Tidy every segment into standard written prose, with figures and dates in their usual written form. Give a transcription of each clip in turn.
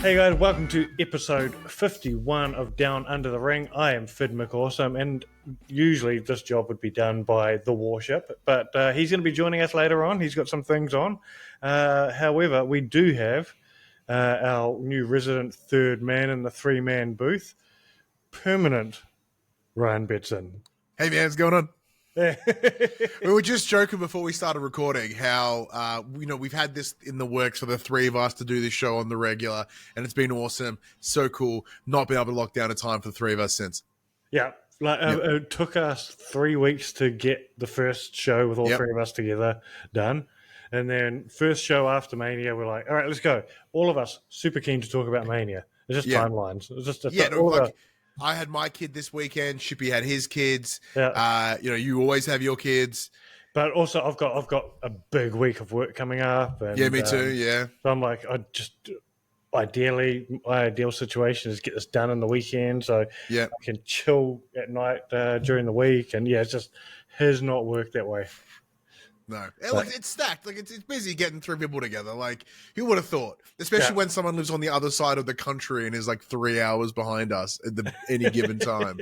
Hey guys, welcome to episode 51 of Downunder The Ring. I am Phid McAwesome, and usually this job would be done by the Warship, but he's going to be joining us later on. He's got some things on. However, we do have our new resident third man in the three-man booth, permanent Ryan Betson. Hey man, what's going on? Yeah. We were just joking before we started recording how we've had this in the works for the three of us to do this show on the regular, and it's been awesome, so cool. Not been able to lock down a time for the three of us since. Yeah, it took us 3 weeks to get the first show with all three of us together done. And then first show after Mania, we're like, all right, let's go. All of us super keen to talk about Mania. It's just timelines. It's just I had my kid this weekend. Shippy had his kids. Yeah. You always have your kids. But also, I've got a big week of work coming up. And, yeah, me too. Yeah. So I'm like, ideally, my ideal situation is get this done in the weekend, so I can chill at night during the week. And it just has not worked that way. No, it's stacked. Like it's busy getting three people together. Like, who would have thought? Especially when someone lives on the other side of the country and is like 3 hours behind us at any given time.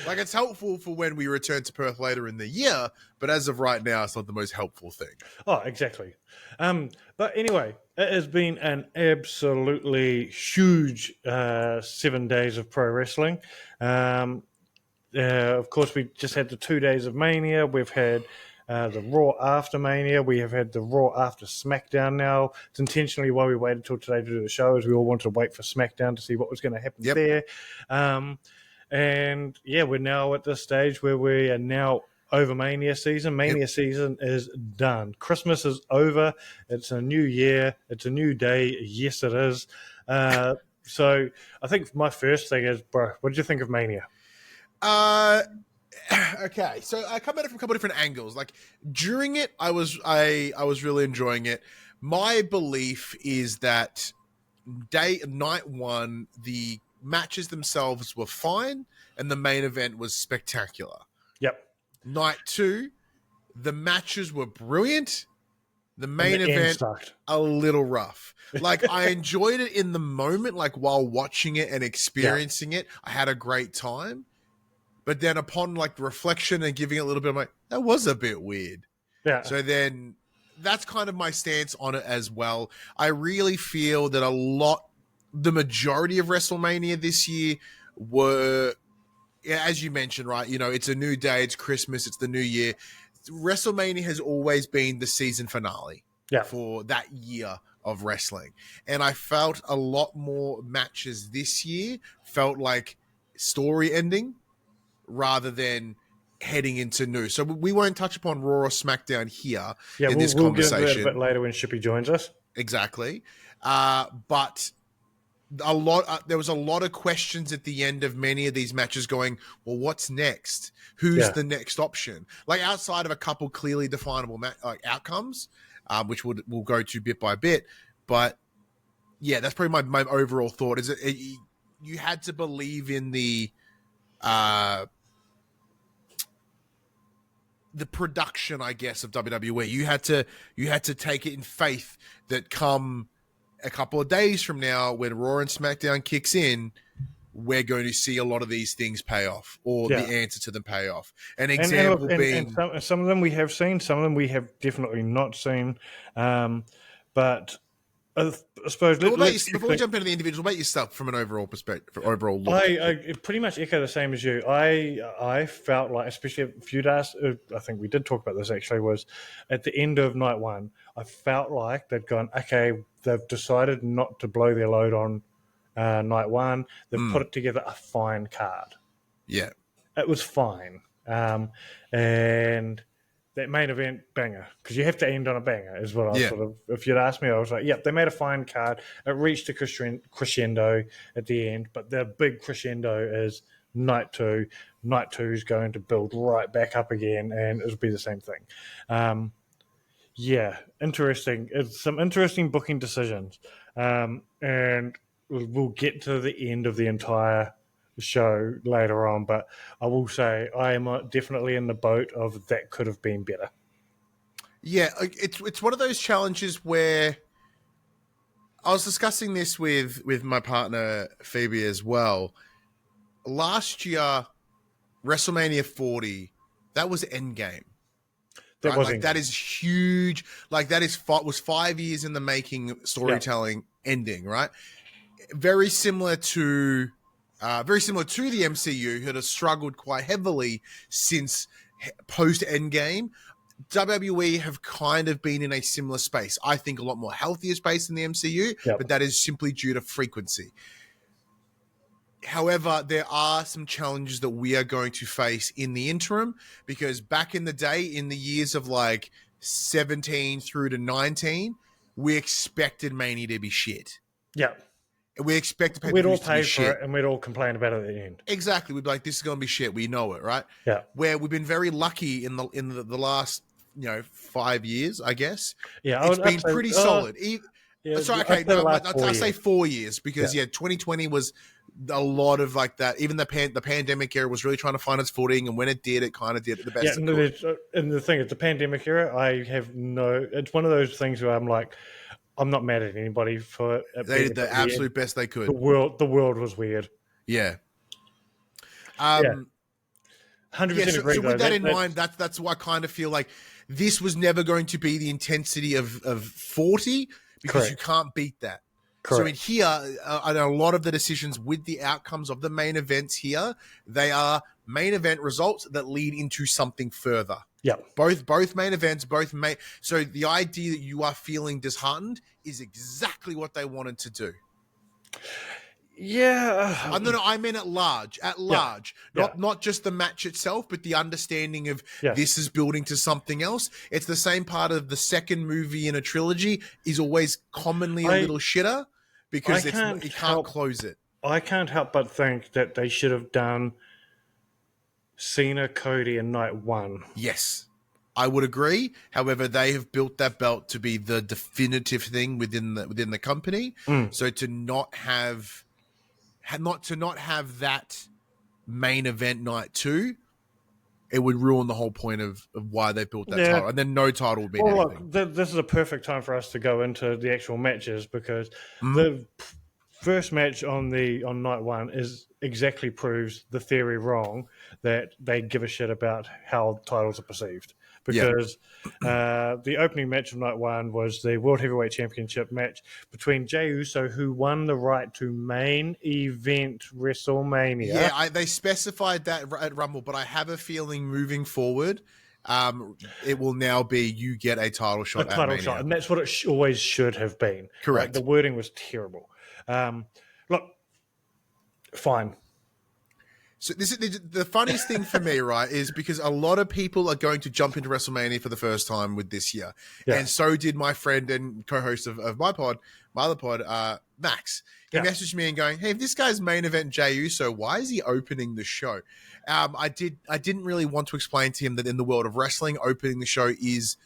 Like, it's helpful for when we return to Perth later in the year, but as of right now, it's not the most helpful thing. Oh, exactly. But anyway, it has been an absolutely huge 7 days of pro wrestling. Of course, we just had the 2 days of Mania. We've had the Raw after Mania. We have had the Raw after SmackDown now. It's intentionally why we waited till today to do the show, is we all wanted to wait for SmackDown to see what was going to happen there. And we're now at this stage where we are now over Mania season. Mania season is done. Christmas is over. It's a new year. It's a new day. Yes, it is. So I think my first thing is, bro, what did you think of Mania? Okay, so I come at it from a couple different angles. Like, during it, I was really enjoying it. My belief is that night one, the matches themselves were fine, and the main event was spectacular. Yep. Night two, the matches were brilliant. The main event, a little rough. Like, I enjoyed it in the moment, like while watching it and experiencing it. I had a great time. But then upon like the reflection and giving it a little bit, I'm like, that was a bit weird. Yeah. So then that's kind of my stance on it as well. I really feel that the majority of WrestleMania this year were, as you mentioned, right? You know, it's a new day, it's Christmas, it's the new year. WrestleMania has always been the season finale for that year of wrestling. And I felt a lot more matches this year felt like story ending rather than heading into new. So we won't touch upon Raw or SmackDown here in this conversation. We'll get into that a bit later when Shippy joins us. Exactly. But there was a lot of questions at the end of many of these matches going, well, what's next? Who's the next option? Like, outside of a couple clearly definable outcomes, which we'll go to bit by bit. But yeah, that's probably my overall thought. Is you had to believe in the production, I guess, of WWE. You had to take it in faith that come a couple of days from now, when Raw and SmackDown kicks in, we're going to see a lot of these things pay off, or the answer to them pay off. An example being... some of them we have seen, some of them we have definitely not seen. But I suppose... Before we jump into the individual, what about yourself from an overall perspective, overall look? I pretty much echo the same as you. I felt like, especially if you'd asked, I think we did talk about this actually, was at the end of night one, I felt like they'd gone, okay, they've decided not to blow their load on night one. They've put it together a fine card. Yeah. It was fine. And that main event, banger. Because you have to end on a banger, is what I sort of... If you'd asked me, I was like, yep, they made a fine card. It reached a crescendo at the end, but the big crescendo is night two. Night two is going to build right back up again, and it'll be the same thing. Interesting. It's some interesting booking decisions. And we'll get to the end of the entire show later on, but I will say I am definitely in the boat of that could have been better. Yeah, it's one of those challenges where I was discussing this with my partner Phoebe as well. Last year, WrestleMania 40, that was Endgame. That Right? was Like that is huge. Like that was 5 years in the making, storytelling ending, right? Very similar to the MCU, who has struggled quite heavily since post Endgame. WWE have kind of been in a similar space. I think a lot more healthier space than the MCU, but that is simply due to frequency. However, there are some challenges that we are going to face in the interim, because back in the day, in the years of like 17 through to 19, we expected Mania to be shit. Yeah. We expected We'd all pay-per-views to be pay for shit. it and we'd all complain about it at the end. Exactly. We'd be like, this is going to be shit. We know it, right? Yeah. Where we've been very lucky in the last 5 years, I guess. Yeah. It's been pretty solid. Sorry, okay, no, I'll say 4 years, because 2020 was a lot of like that. Even the pandemic era was really trying to find its footing, and when it did, it kind of did it the best it could. And the thing is, the pandemic era, it's one of those things where I'm like, I'm not mad at anybody for it. They did the absolute best they could. The world was weird. Yeah. 100% agree. So with that in mind, that's why I kind of feel like this was never going to be the intensity of 40, because Correct. you can't beat that. Correct. So in here, I know a lot of the decisions with the outcomes of the main events here, they are main event results that lead into something further. Yeah. Both main events, so the idea that you are feeling disheartened is exactly what they wanted to do. Yeah. I mean at large. Not just the match itself, but the understanding of this is building to something else. It's the same part of the second movie in a trilogy is always commonly a little shitter, because you can't close it. I can't help but think that they should have done Cena, Cody, and Night 1. Yes, I would agree. However, they have built that belt to be the definitive thing within the company. So to not have that main event Night 2, it would ruin the whole point of why they built that title, and then no title would be anything. Look, this is a perfect time for us to go into the actual matches, because the first match on Night 1 exactly proves the theory wrong that they give a shit about how titles are perceived. Because the opening match of Night 1 was the World Heavyweight Championship match between Jey Uso, who won the right to main event WrestleMania. Yeah, they specified that at Rumble, but I have a feeling moving forward, it will now be you get a title shot. A title shot, and that's what it always should have been. Correct. The wording was terrible. Look, fine. So this is the funniest thing for me, right? Is because a lot of people are going to jump into WrestleMania for the first time with this year, and so did my friend and co-host of my other pod, Max. He messaged me and going, "Hey, if this guy's main event Jey Uso, why is he opening the show?" I didn't really want to explain to him that in the world of wrestling, opening the show is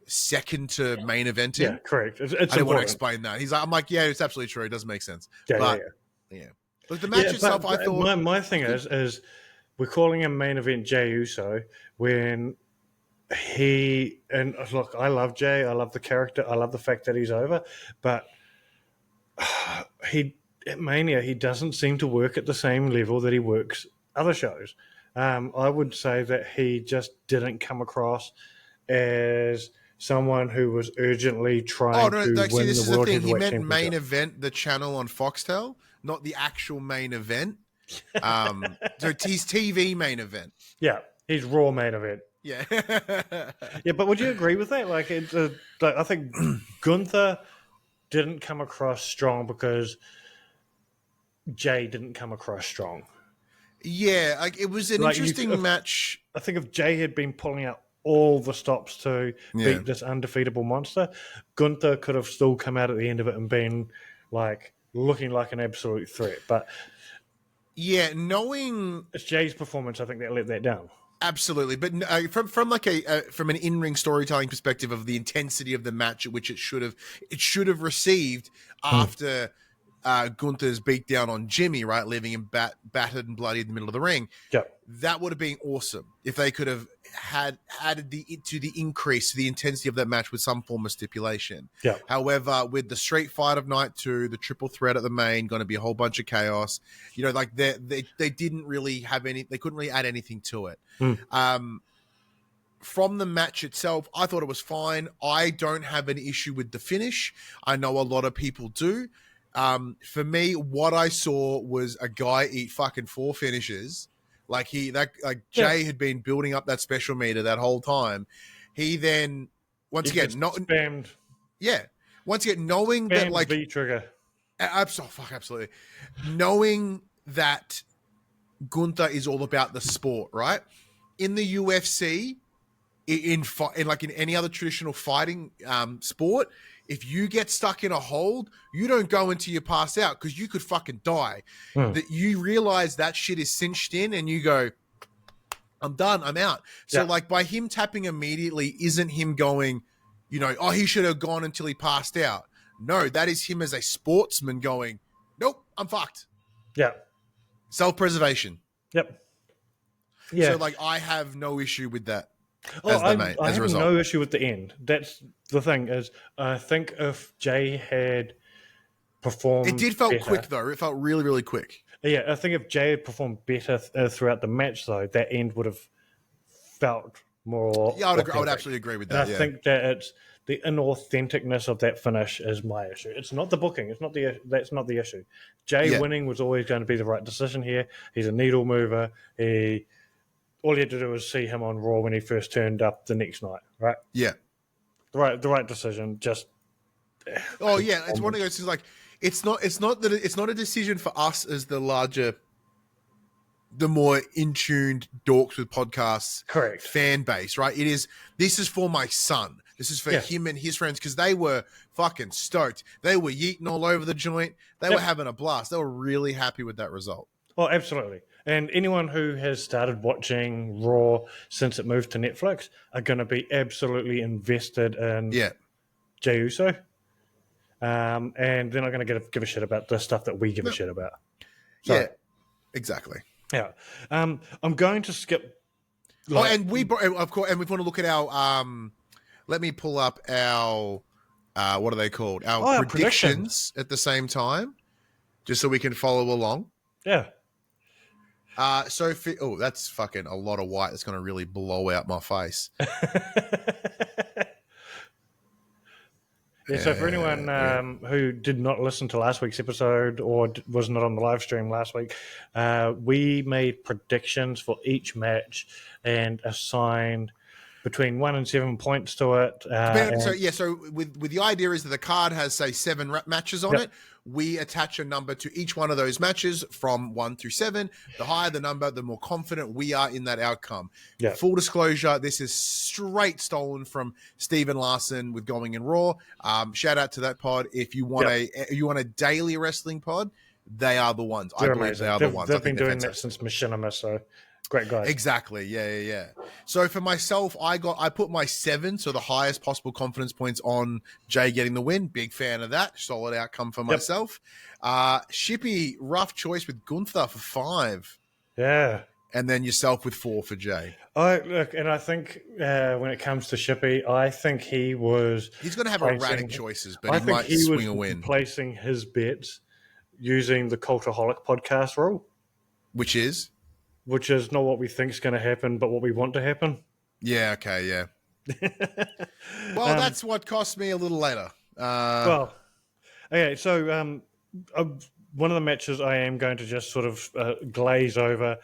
second to main eventing. Yeah, correct. I didn't want to explain that. I'm like, yeah, it's absolutely true. It does make sense. Yeah. Look, the match itself, I thought... My thing is we're calling him main event Jey Uso when look, I love Jey. I love the character. I love the fact that he's over. But at Mania, he doesn't seem to work at the same level that he works other shows. I would say that he just didn't come across as someone who was urgently trying to win the World Heavyweight Championship. This is the thing. He meant main event, the channel on Foxtel, not the actual main event. So he's TV main event. Yeah, he's Raw main event. Yeah. Yeah, but would you agree with that? Like, I think Gunther didn't come across strong because Jey didn't come across strong. Yeah, like it was an interesting match. I think if Jey had been pulling out all the stops to beat this undefeatable monster, Gunther could have still come out at the end of it and been like looking like an absolute threat. But yeah, knowing it's Jey's performance, I think that let that down. Absolutely, but from an in-ring storytelling perspective of the intensity of the match, which it should have received after Gunther's beat down on Jimmy, right, leaving him battered and bloody in the middle of the ring. Yep. That would have been awesome if they could have had added the increase to the intensity of that match with some form of stipulation. Yeah. However, with the Street Fight of Night 2, the triple threat at the main, going to be a whole bunch of chaos. You know, like they didn't really have any. They couldn't really add anything to it. From the match itself, I thought it was fine. I don't have an issue with the finish. I know a lot of people do. For me, what I saw was a guy eat fucking 4 finishes. Jay had been building up that special meter that whole time. He then spammed. Yeah. Once again, knowing that like V trigger. Absolutely. Knowing that Gunther is all about the sport, right? In the UFC, in any other traditional fighting sport, if you get stuck in a hold, you don't go until you pass out because you could fucking die. That you realize that shit is cinched in and you go, I'm done, I'm out. So like by him tapping immediately isn't him going, you know, oh, he should have gone until he passed out. No, that is him as a sportsman going, nope, I'm fucked. Yeah. Self-preservation. Yep. Yeah. So like I have no issue with that. I have no issue with the end. That's the thing is, I think if Jay had performed, it did felt better, quick though. It felt really, really quick. Yeah, I think if Jay had performed better throughout the match, though, that end would have felt more. Yeah, I would absolutely agree with that. And I think that it's the inauthenticness of that finish is my issue. It's not the booking. That's not the issue. Jay winning was always going to be the right decision here. He's a needle mover. All you had to do was see him on Raw when he first turned up the next night, right? Yeah. The right decision. Just oh yeah, it's one of those things. Like it's not a decision for us as the more in tuned dorks with podcasts, correct, fan base, right? This is for my son. This is for him and his friends because they were fucking stoked. They were yeeting all over the joint. They were having a blast. They were really happy with that result. Oh, absolutely. And anyone who has started watching Raw since it moved to Netflix are going to be absolutely invested in Jey Uso. And they're not going to give a shit about the stuff that we give a shit about. So, yeah, exactly. Yeah. I'm going to skip. And we want to look at our. Let me pull up our. What are they called? Our predictions at the same time, just so we can follow along. Yeah. That's fucking a lot of white. That's going to really blow out my face. So for anyone who did not listen to last week's episode or was not on the live stream last week, we made predictions for each match and assigned between 1 and 7 points to it. So with the idea is that the card has, say, 7 matches on it. We attach a number to each one of those matches from 1 through 7. The higher the number, the more confident we are in that outcome. Yeah. Full disclosure, this is straight stolen from Steven Larson with Going in Raw. Shout out to that pod. If you want a daily wrestling pod, they are the ones. I believe they are the ones. They've been doing that since Machinima, so great guys. Exactly. Yeah. So for myself, I put my 7, so the highest possible confidence points on Jay getting the win. Big fan of that. Solid outcome for myself. Shippy, rough choice with Gunther for 5. Yeah. And then yourself with 4 for Jay. I think when it comes to Shippy, I think he's going to have erratic choices, but he might swing a win. Placing his bets using the Cultaholic podcast rule. Which is not what we think is going to happen, but what we want to happen. Yeah, okay, yeah. Well, that's what cost me a little later. So one of the matches I am going to just sort of glaze over,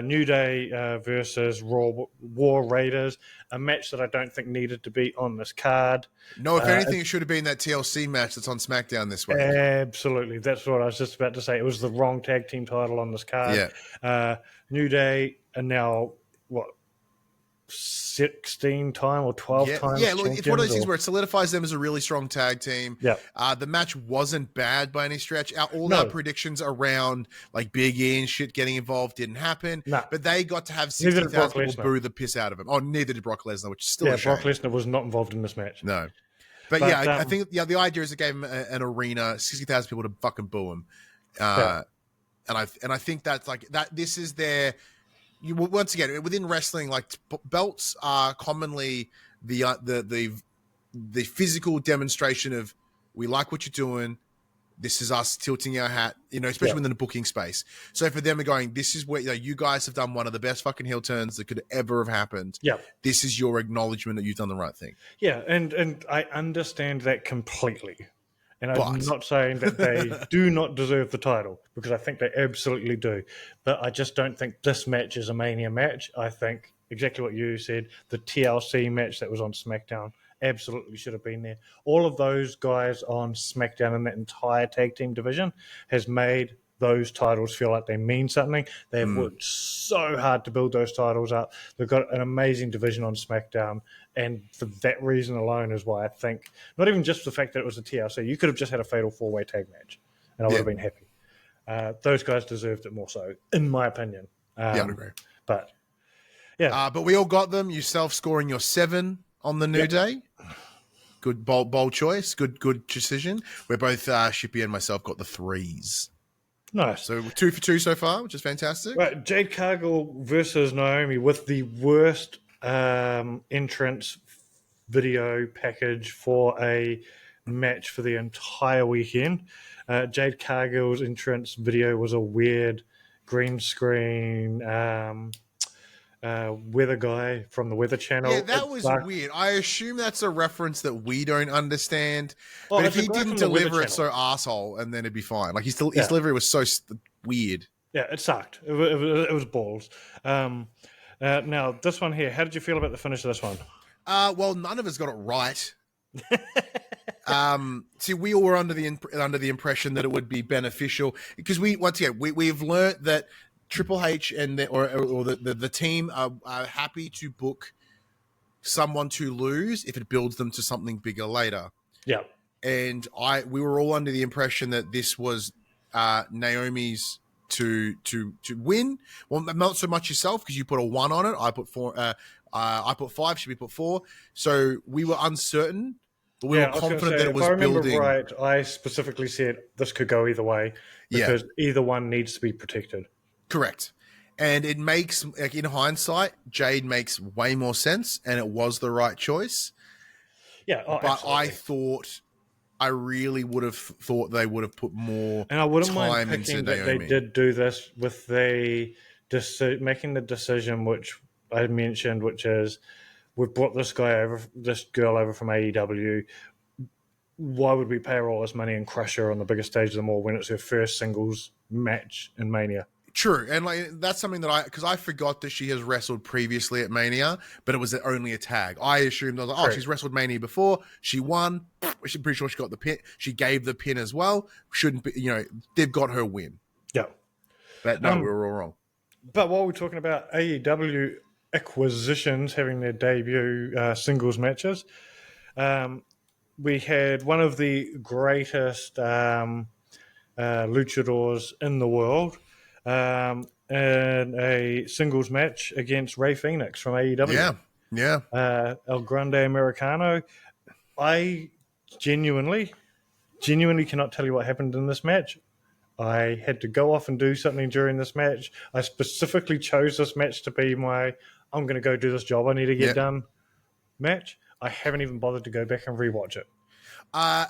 New Day versus War Raiders, a match that I don't think needed to be on this card. No, if anything, it should have been that TLC match that's on SmackDown this week. Absolutely. That's what I was just about to say. It was the wrong tag team title on this card. Yeah. New Day are now, 16 time or 12 times. Yeah, look, it's one of those things where it solidifies them as a really strong tag team. Yeah. The match wasn't bad by any stretch. Our predictions around like Big E and shit getting involved didn't happen. No. But they got to have 60,000 people boo the piss out of him. Oh, neither did Brock Lesnar, which is still a shame. Brock Lesnar was not involved in this match. No. But yeah, But I think the idea is it gave him an arena, 60,000 people to fucking boo him, yeah, and I think that's like that. This is their once again within wrestling, like belts are commonly the physical demonstration of we like what you're doing. This is us tilting our hat, especially yeah. within the booking space. So for them, are going, this is where you guys have done one of the best fucking heel turns that could ever have happened. Yeah. This is your acknowledgement that you've done the right thing. Yeah, and I understand that completely. And I'm But not saying that they do not deserve the title, because I think they absolutely do. But I just don't think this match is a Mania match. I think exactly what you said, the TLC match that was on SmackDown absolutely should have been there. All of those guys on SmackDown in that entire tag team division has made those titles feel like they mean something. They have worked so hard to build those titles up. They've got an amazing division on SmackDown, and for that reason alone is why I think, not even just the fact that it was a TLC, you could have just had a fatal four-way tag match, and I would have been happy. Those guys deserved it more so, in my opinion. yeah, I agree. But yeah, But we all got them. Yourself scoring your 7 on the New Day. Good bold choice. Good decision. We're both Shippy and myself got the 3s. nice. So 2 for 2 so far, which is fantastic. Right, Jade Cargill versus Naomi with the worst entrance video package for a match for the entire weekend. Jade Cargill's entrance video was a weird green screen weather guy from the Weather Channel. Yeah, that was weird. I assume that's a reference that we don't understand. Oh, but if it's a he guy didn't from the Weather deliver it so Channel. arsehole, and then it'd be fine. Like his delivery was so weird. Yeah, it sucked. It was balls. Now, this one here, how did you feel about the finish of this one? Well, none of us got it right. See, we all were under the impression that it would be beneficial because we've learnt that Triple H and the team are happy to book someone to lose if it builds them to something bigger later. Yeah. And we were all under the impression that this was Naomi's to win. Well, not so much yourself because you put a 1 on it. I put 4. I put 5. Should we put 4? So we were uncertain, but we were confident that it was building. If I remember right, I specifically said this could go either way because either one needs to be protected. Correct. And it makes, like in hindsight, Jade makes way more sense, and it was the right choice. Yeah, but absolutely. I really would have thought they would have put more and I wouldn't time mind into picking that Naomi. they did do this with making the decision which I mentioned, which is we've brought this girl over from AEW. Why would we pay her all this money and crush her on the biggest stage of them all when it's her first singles match in Mania? True, and that's something that because I forgot that she has wrestled previously at Mania, but it was only a tag. I assumed I was like, she's wrestled Mania before. She won. I'm pretty sure she got the pin. She gave the pin as well. Shouldn't be, they've got her win. Yeah, but no, we were all wrong. But while we're talking about AEW acquisitions having their debut singles matches, we had one of the greatest luchadors in the world. In a singles match against Rey Fenix from AEW. Yeah. El Grande Americano. I genuinely cannot tell you what happened in this match. I had to go off and do something during this match. I specifically chose this match to be I'm going to go do this job I need to get done match. I haven't even bothered to go back and rewatch it. I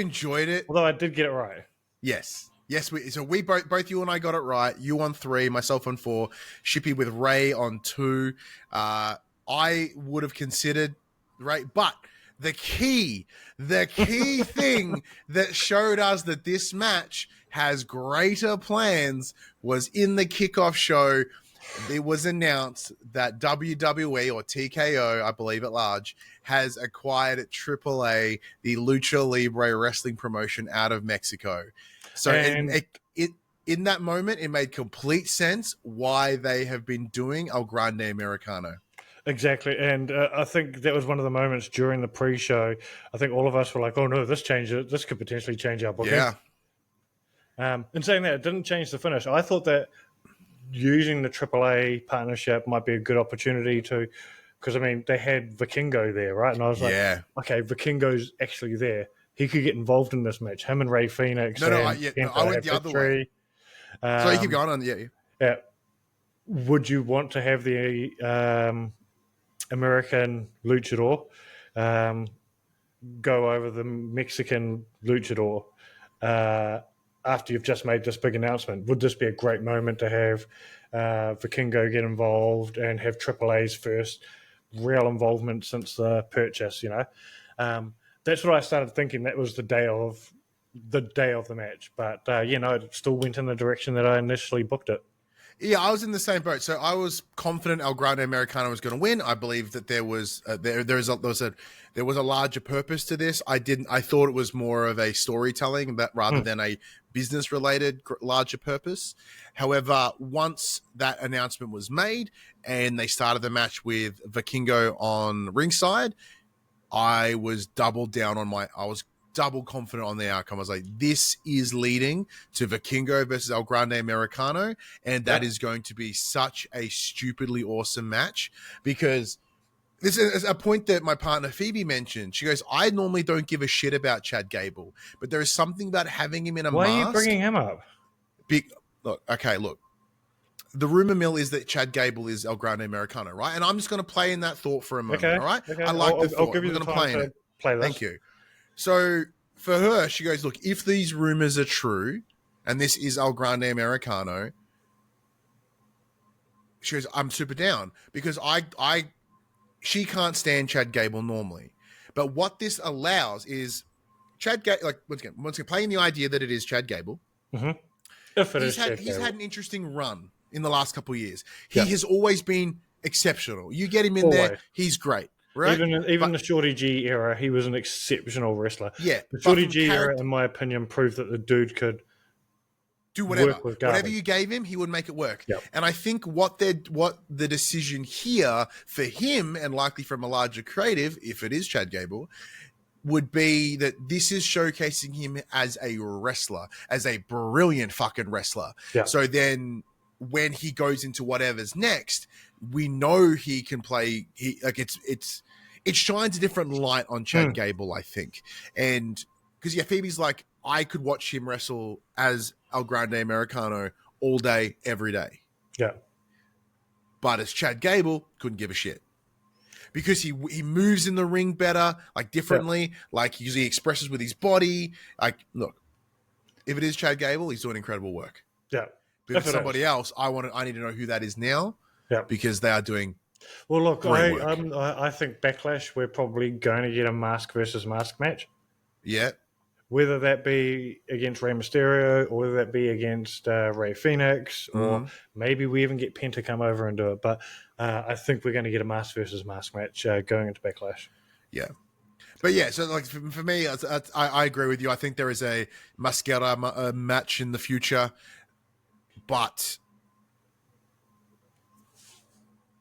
enjoyed it. Although I did get it right. Yes, we both you and I got it right. You on 3, myself on 4, Shippy with Ray on 2. I would have considered Ray, but the key thing that showed us that this match has greater plans was in the kickoff show. It was announced that WWE or TKO, I believe at large, has acquired AAA, the Lucha Libre wrestling promotion out of Mexico. So in that moment, it made complete sense why they have been doing El Grande Americano. Exactly, and I think that was one of the moments during the pre-show. I think all of us were like, "Oh no, this could potentially change our booking." Yeah. In saying that, it didn't change the finish. I thought that using the AAA partnership might be a good opportunity to because, I mean, they had Vikingo there, right? And I was like, Yeah. okay, Vikingo's actually there. He could get involved in this match. Him and Ray Phoenix No, and I Kenta went have the other way. history. So you keep going on. Yeah. Yeah. Would you want to have the American luchador go over the Mexican luchador after you've just made this big announcement? Would this be a great moment to have Vikingo get involved and have AAA's first real involvement since the purchase? That's what I started thinking. That was the day of the match, but it still went in the direction that I initially booked it. Yeah, I was in the same boat. So I was confident El Grande Americano was going to win. I believe that there was a larger purpose to this. I thought it was more of a storytelling rather than a business related larger purpose. However, once that announcement was made and they started the match with Vikingo on ringside, I was double confident on the outcome. I was like, this is leading to Vikingo versus El Grande Americano, and that is going to be such a stupidly awesome match, because this is a point that my partner Phoebe mentioned. She goes, I normally don't give a shit about Chad Gable, but there is something about having him in a mask. Why are you bringing him up? Look. The rumor mill is that Chad Gable is El Grande Americano, right? And I'm just going to play in that thought for a moment, all right? Okay. I like the thought. I'll give you the time to play this. Thank you. So for her, she goes, look, if these rumors are true, and this is El Grande Americano, she goes, I'm super down, because she can't stand Chad Gable normally. But what this allows is Chad Gable, like, once again, playing the idea that it is Chad Gable. Mm-hmm. He's had an interesting run in the last couple of years. He has always been exceptional. You get him in there, he's great. Right? Even the Shorty G era, he was an exceptional wrestler. Yeah. The Shorty G era, in my opinion, proved that the dude could do whatever you gave him, he would make it work. Yep. And I think what the decision here for him, and likely from a larger creative, if it is Chad Gable, would be that this is showcasing him as a wrestler, as a brilliant fucking wrestler. Yeah. So then when he goes into whatever's next, we know he can play. It shines a different light on Chad Gable, I think. And because Phoebe's like, I could watch him wrestle as El Grande Americano all day, every day. Yeah. But as Chad Gable, couldn't give a shit. Because he moves in the ring better, like differently, like he expresses with his body. Like, look, if it is Chad Gable, he's doing incredible work. Yeah. But if somebody else, I need to know who that is now. Yeah. Because they are doing. Well, look, I think Backlash, we're probably going to get a mask versus mask match. Yeah. Whether that be against Rey Mysterio or whether that be against Rey Phoenix, or maybe we even get Penta come over and do it. But I think we're going to get a mask versus mask match going into Backlash. Yeah. But yeah, so like for me, I agree with you. I think there is a Mascara match in the future. But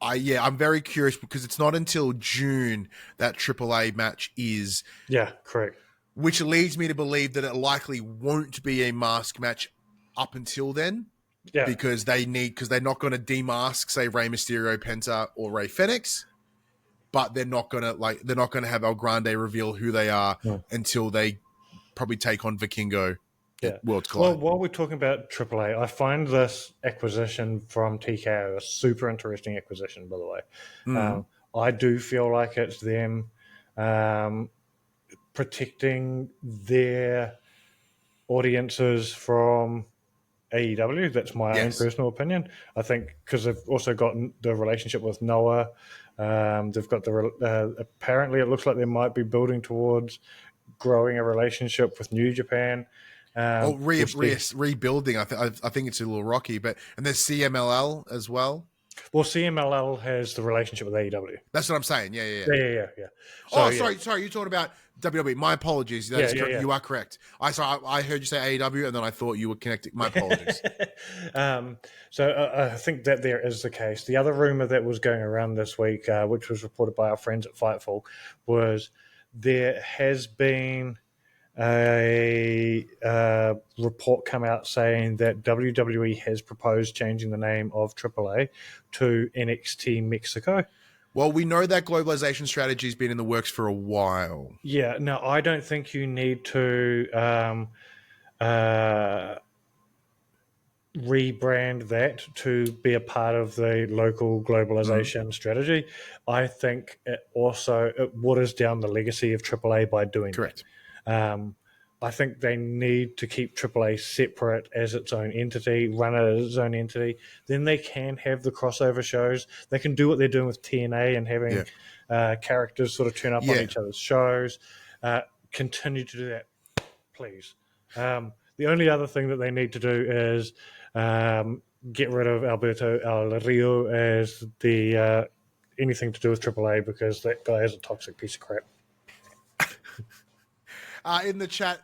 I'm very curious, because it's not until June that AAA match is. Yeah, correct. Which leads me to believe that it likely won't be a mask match up until then. Yeah. Because they're not going to demask, say, Rey Mysterio, Penta, or Rey Fenix. But they're not going to have El Grande reveal who they are until they probably take on Vikingo. Yeah. Worlds Collide. Well, while we're talking about AAA, I find this acquisition from TKO a super interesting acquisition, by the way. I do feel like it's them protecting their audiences from AEW. That's my own personal opinion. I think because they've also got the relationship with Noah. They've got apparently it looks like they might be building towards growing a relationship with New Japan. Rebuilding. I think it's a little rocky, and there's CMLL as well. Well, CMLL has the relationship with AEW. That's what I'm saying. Yeah. So, sorry. You're talking about WWE. My apologies. You are correct. I heard you say AEW, and then I thought you were connecting. My apologies. So I think that there is the case. The other rumor that was going around this week, which was reported by our friends at Fightful, was there has been a report come out saying that WWE has proposed changing the name of AAA to NXT Mexico. Well, we know that globalization strategy has been in the works for a while. Yeah, no, I don't think you need to uh, rebrand that to be a part of the local globalization strategy. I think it waters down the legacy of AAA by doing Correct. that. I think they need to keep AAA separate as its own entity, run it as its own entity. Then they can have the crossover shows. They can do what they're doing with TNA and having characters sort of turn up on Yeah. each other's shows. Continue to do that, please. The only other thing that they need to do is get rid of Alberto Al Rio as the anything to do with AAA, because that guy is a toxic piece of crap. In the chat,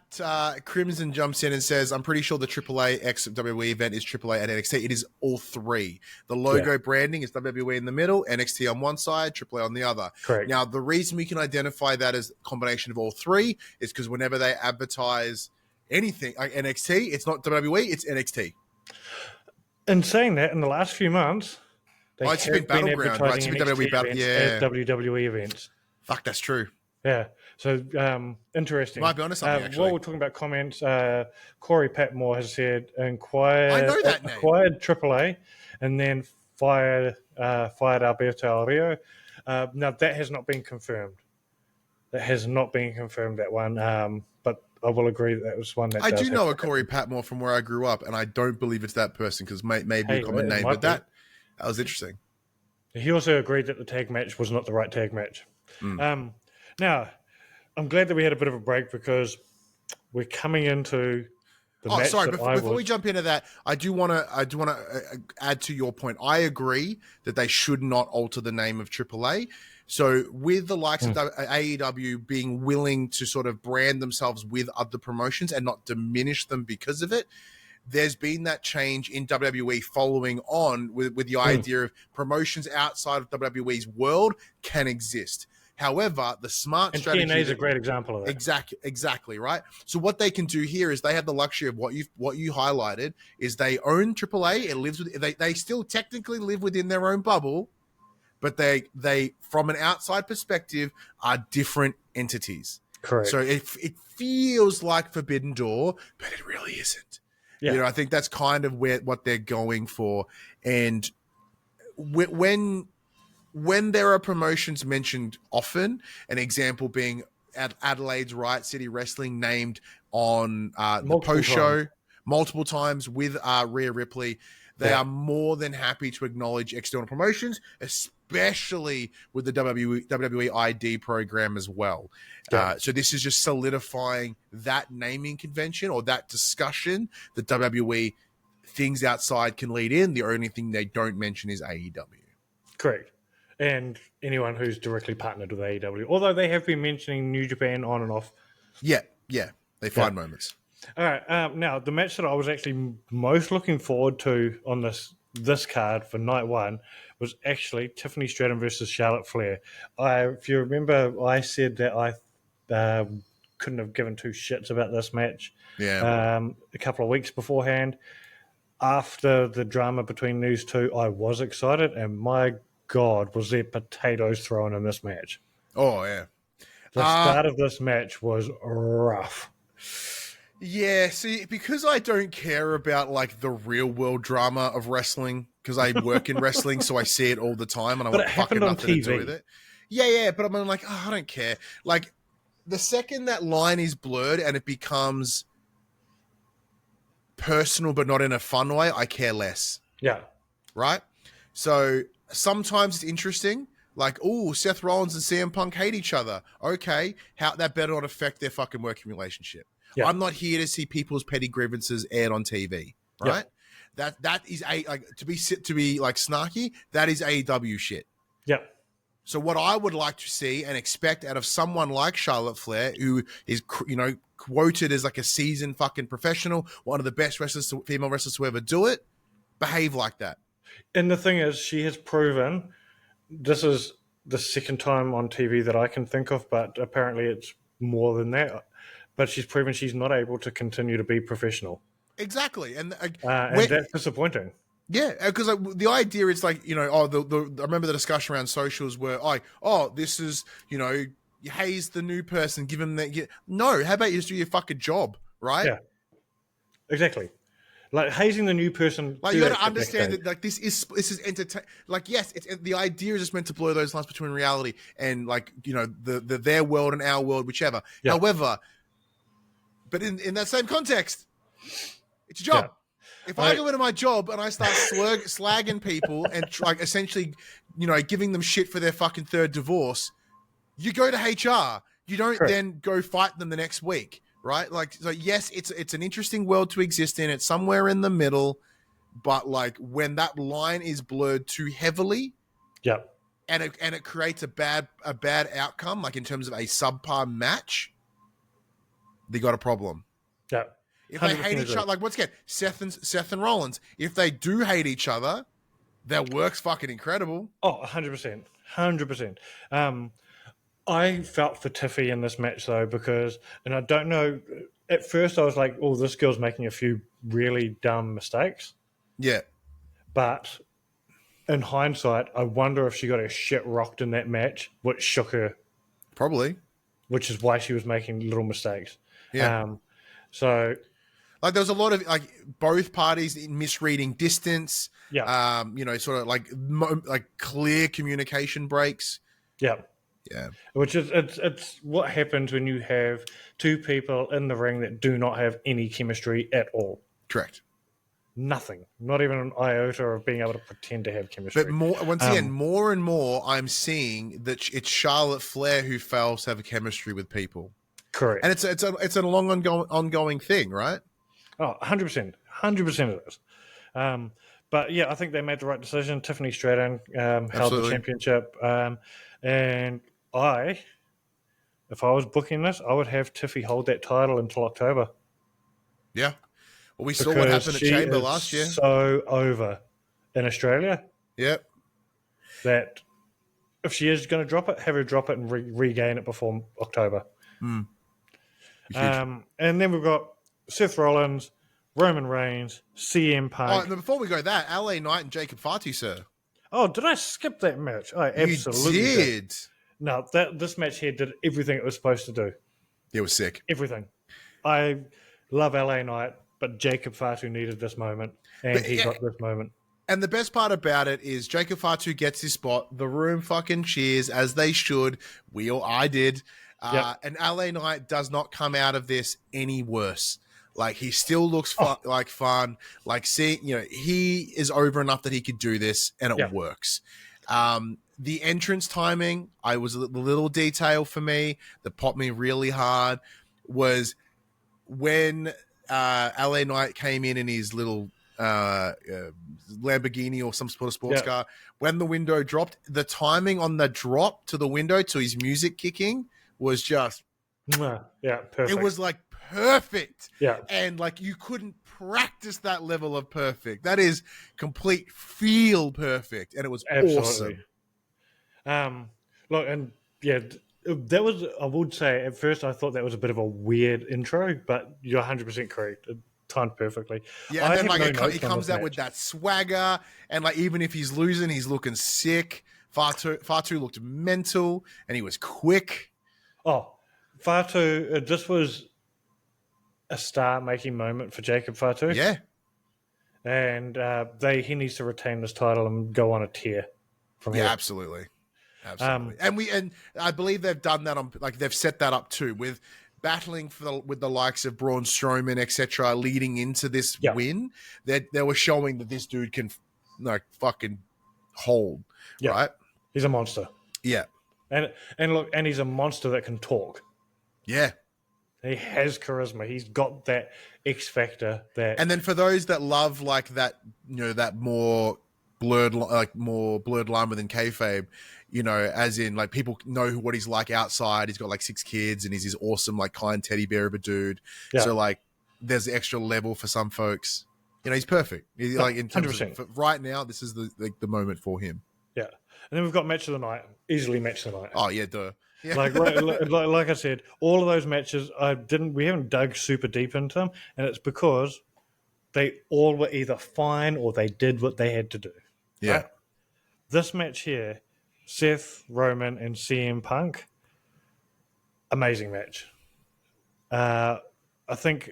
Crimson jumps in and says, I'm pretty sure the AAA X WWE event is AAA at NXT. It is all three. The logo branding is WWE in the middle, NXT on one side, AAA on the other. Correct. Now, the reason we can identify that as a combination of all three is because whenever they advertise anything like NXT, it's not WWE, it's NXT. In saying that, in the last few months, they it's have been been Battleground, advertising right? It's been NXT events as WWE events. Fuck, that's true. Yeah, so interesting. Might be onto something, actually. While we're talking about comments, Corey Patmore has said acquired AAA and then fired Alberto Al Rio. Now, that has not been confirmed. That one. But I will agree that was one that I do know a Corey Patmore from where I grew up, and I don't believe it's that person because maybe a common name, but that was interesting. He also agreed that the tag match was not the right tag match. Now, I'm glad that we had a bit of a break because we're coming into the match. Sorry, before we jump into that, I do want to add to your point. I agree that they should not alter the name of AAA. So with the likes of AEW being willing to sort of brand themselves with other promotions and not diminish them because of it, there's been that change in WWE following on with the idea of promotions outside of WWE's world can exist. However, the smart strategy... TNA is a great example of that. Exactly, right? So what they can do here is they have the luxury of what you highlighted, is they own AAA. It lives with, they still technically live within their own bubble, but they from an outside perspective are different entities. Correct. So it feels like Forbidden Door, but it really isn't. Yeah. You know, I think that's kind of what they're going for. And when there are promotions mentioned often, an example being Adelaide's Riot City Wrestling named on the post show multiple times with Rhea Ripley, they are more than happy to acknowledge external promotions, especially with the WWE ID program as well. Yeah. So this is just solidifying that naming convention or that discussion that WWE things outside can lead in. The only thing they don't mention is AEW. Correct. And anyone who's directly partnered with AEW, although they have been mentioning New Japan on and off. Yeah, they find moments. All right, now the match that I was actually most looking forward to on this card for night one was actually Tiffany Stratton versus Charlotte Flair. If you remember, I said that I couldn't have given two shits about this match. Yeah. A couple of weeks beforehand. After the drama between these two, I was excited, and my God, was there potatoes thrown in this match. Oh, yeah. The start of this match was rough. Yeah, see, because I don't care about, like, the real-world drama of wrestling, because I work in wrestling, so I see it all the time, and I want fucking nothing to do with it. Yeah, but I'm like, I don't care. Like, the second that line is blurred and it becomes personal but not in a fun way, I care less. Yeah. Right? So sometimes it's interesting, like, oh, Seth Rollins and CM Punk hate each other. Okay, how that better not affect their fucking working relationship. Yeah. I'm not here to see people's petty grievances aired on TV, right? Yeah. That is to be like snarky. That is AEW shit. Yeah. So what I would like to see and expect out of someone like Charlotte Flair, who is quoted as like a seasoned fucking professional, one of the best female wrestlers to ever do it, behave like that. And the thing is, she has proven, this is the second time on TV that I can think of, but apparently it's more than that. But she's proven she's not able to continue to be professional. Exactly. And that's disappointing. Yeah, because like, the idea is like, I remember the discussion around socials where this is, you haze the new person, give them that. No, how about you just do your fucking job, right? Yeah, exactly. Like hazing the new person. Like Do you got that to shit understand backstage. that like this is entertain. Like yes, the idea is just meant to blur those lines between reality and like the their world and our world, whichever. Yeah, However, but in that same context, it's your yeah. job. If I go into my job and I start slagging people and like essentially, giving them shit for their fucking third divorce, you go to HR. You don't Correct. then go fight them the next week, right? Like, so yes, it's an interesting world to exist in. It's somewhere in the middle, but like when that line is blurred too heavily, Yeah, and it creates a bad outcome, like in terms of a subpar match, they got a problem. yeah. If they 100% hate each agree. other, like once again, Seth and Rollins, if they do hate each other, their work's fucking incredible. Oh, 100%. 100%. I felt for Tiffy in this match, though, because, and I don't know, at first I was like, oh, this girl's making a few really dumb mistakes. Yeah, But in hindsight, I wonder if she got her shit rocked in that match, which shook her, probably. which is why she was making little mistakes. Yeah. So, Like there was a lot of like both parties misreading distance. yeah, Sort of like like clear communication breaks. yeah. Yeah, Which is it's what happens when you have two people in the ring that do not have any chemistry at all. correct. Nothing, not even an iota of being able to pretend to have chemistry. But more and more, I'm seeing that it's Charlotte Flair who fails to have a chemistry with people, Correct. and it's a long ongoing thing, right? Oh, 100%. 100% it is. But yeah, I think they made the right decision. Tiffany Stratton held the Absolutely. championship. And if I was booking this, I would have Tiffy hold that title until October. Yeah. Well, we saw what happened at Chamber last year. So over in Australia Yep. that if she is going to drop it, have her drop it and regain it before October. Huge. And then we've got Seth Rollins, Roman Reigns, CM Punk. Oh, before we go that, LA Knight and Jacob Fatu, sir. Oh, did I skip that match? I absolutely You did. No, this match here did everything it was supposed to do. It was sick. Everything. I love LA Knight, but Jacob Fatu needed this moment, and he got this moment. And the best part about it is Jacob Fatu gets his spot. The room fucking cheers, as they should. I did. Yep. And LA Knight does not come out of this any worse. Like, he still looks like fun. Like, seeing, he is over enough that he could do this, and it works. The entrance timing, the little detail for me that popped me really hard was when LA Knight came in his little Lamborghini or some sort of sports car. When the window dropped, the timing on the drop to the window to his music kicking was just perfect. It was like perfect. Yeah. And like you couldn't practice that level of perfect. That is complete feel perfect. And it was awesome. Look, and that was, I would say, at first I thought that was a bit of a weird intro, but you're 100% correct. It timed perfectly. Yeah, and then he comes out with that swagger, and like even if he's losing, he's looking sick. Fatu looked mental, and he was quick. Oh, Fatu, this was a star-making moment for Jacob Fatu. Yeah. And he needs to retain this title and go on a tear from here. Absolutely. And I believe they've done that they've set that up too with battling with the likes of Braun Strowman, etc. leading into this win. They were showing that this dude can fucking hold, right? He's a monster. Yeah. And look, and he's a monster that can talk. Yeah. He has charisma. He's got that X factor. And then for those that love like that, that more blurred line within kayfabe, as in like people know what he's like outside. He's got like 6 kids and he's this awesome like kind teddy bear of a dude. Yeah. So like there's the extra level for some folks. He's perfect. He's like in terms 100%. of right now, this is the moment for him. Yeah. And then we've got match of the night. Easily match of the night. Oh yeah, duh. Yeah. Like I said, all of those matches we haven't dug super deep into them, and it's because they all were either fine or they did what they had to do. Yeah. Right? This match here, Seth, Roman, and CM Punk, amazing match. I think,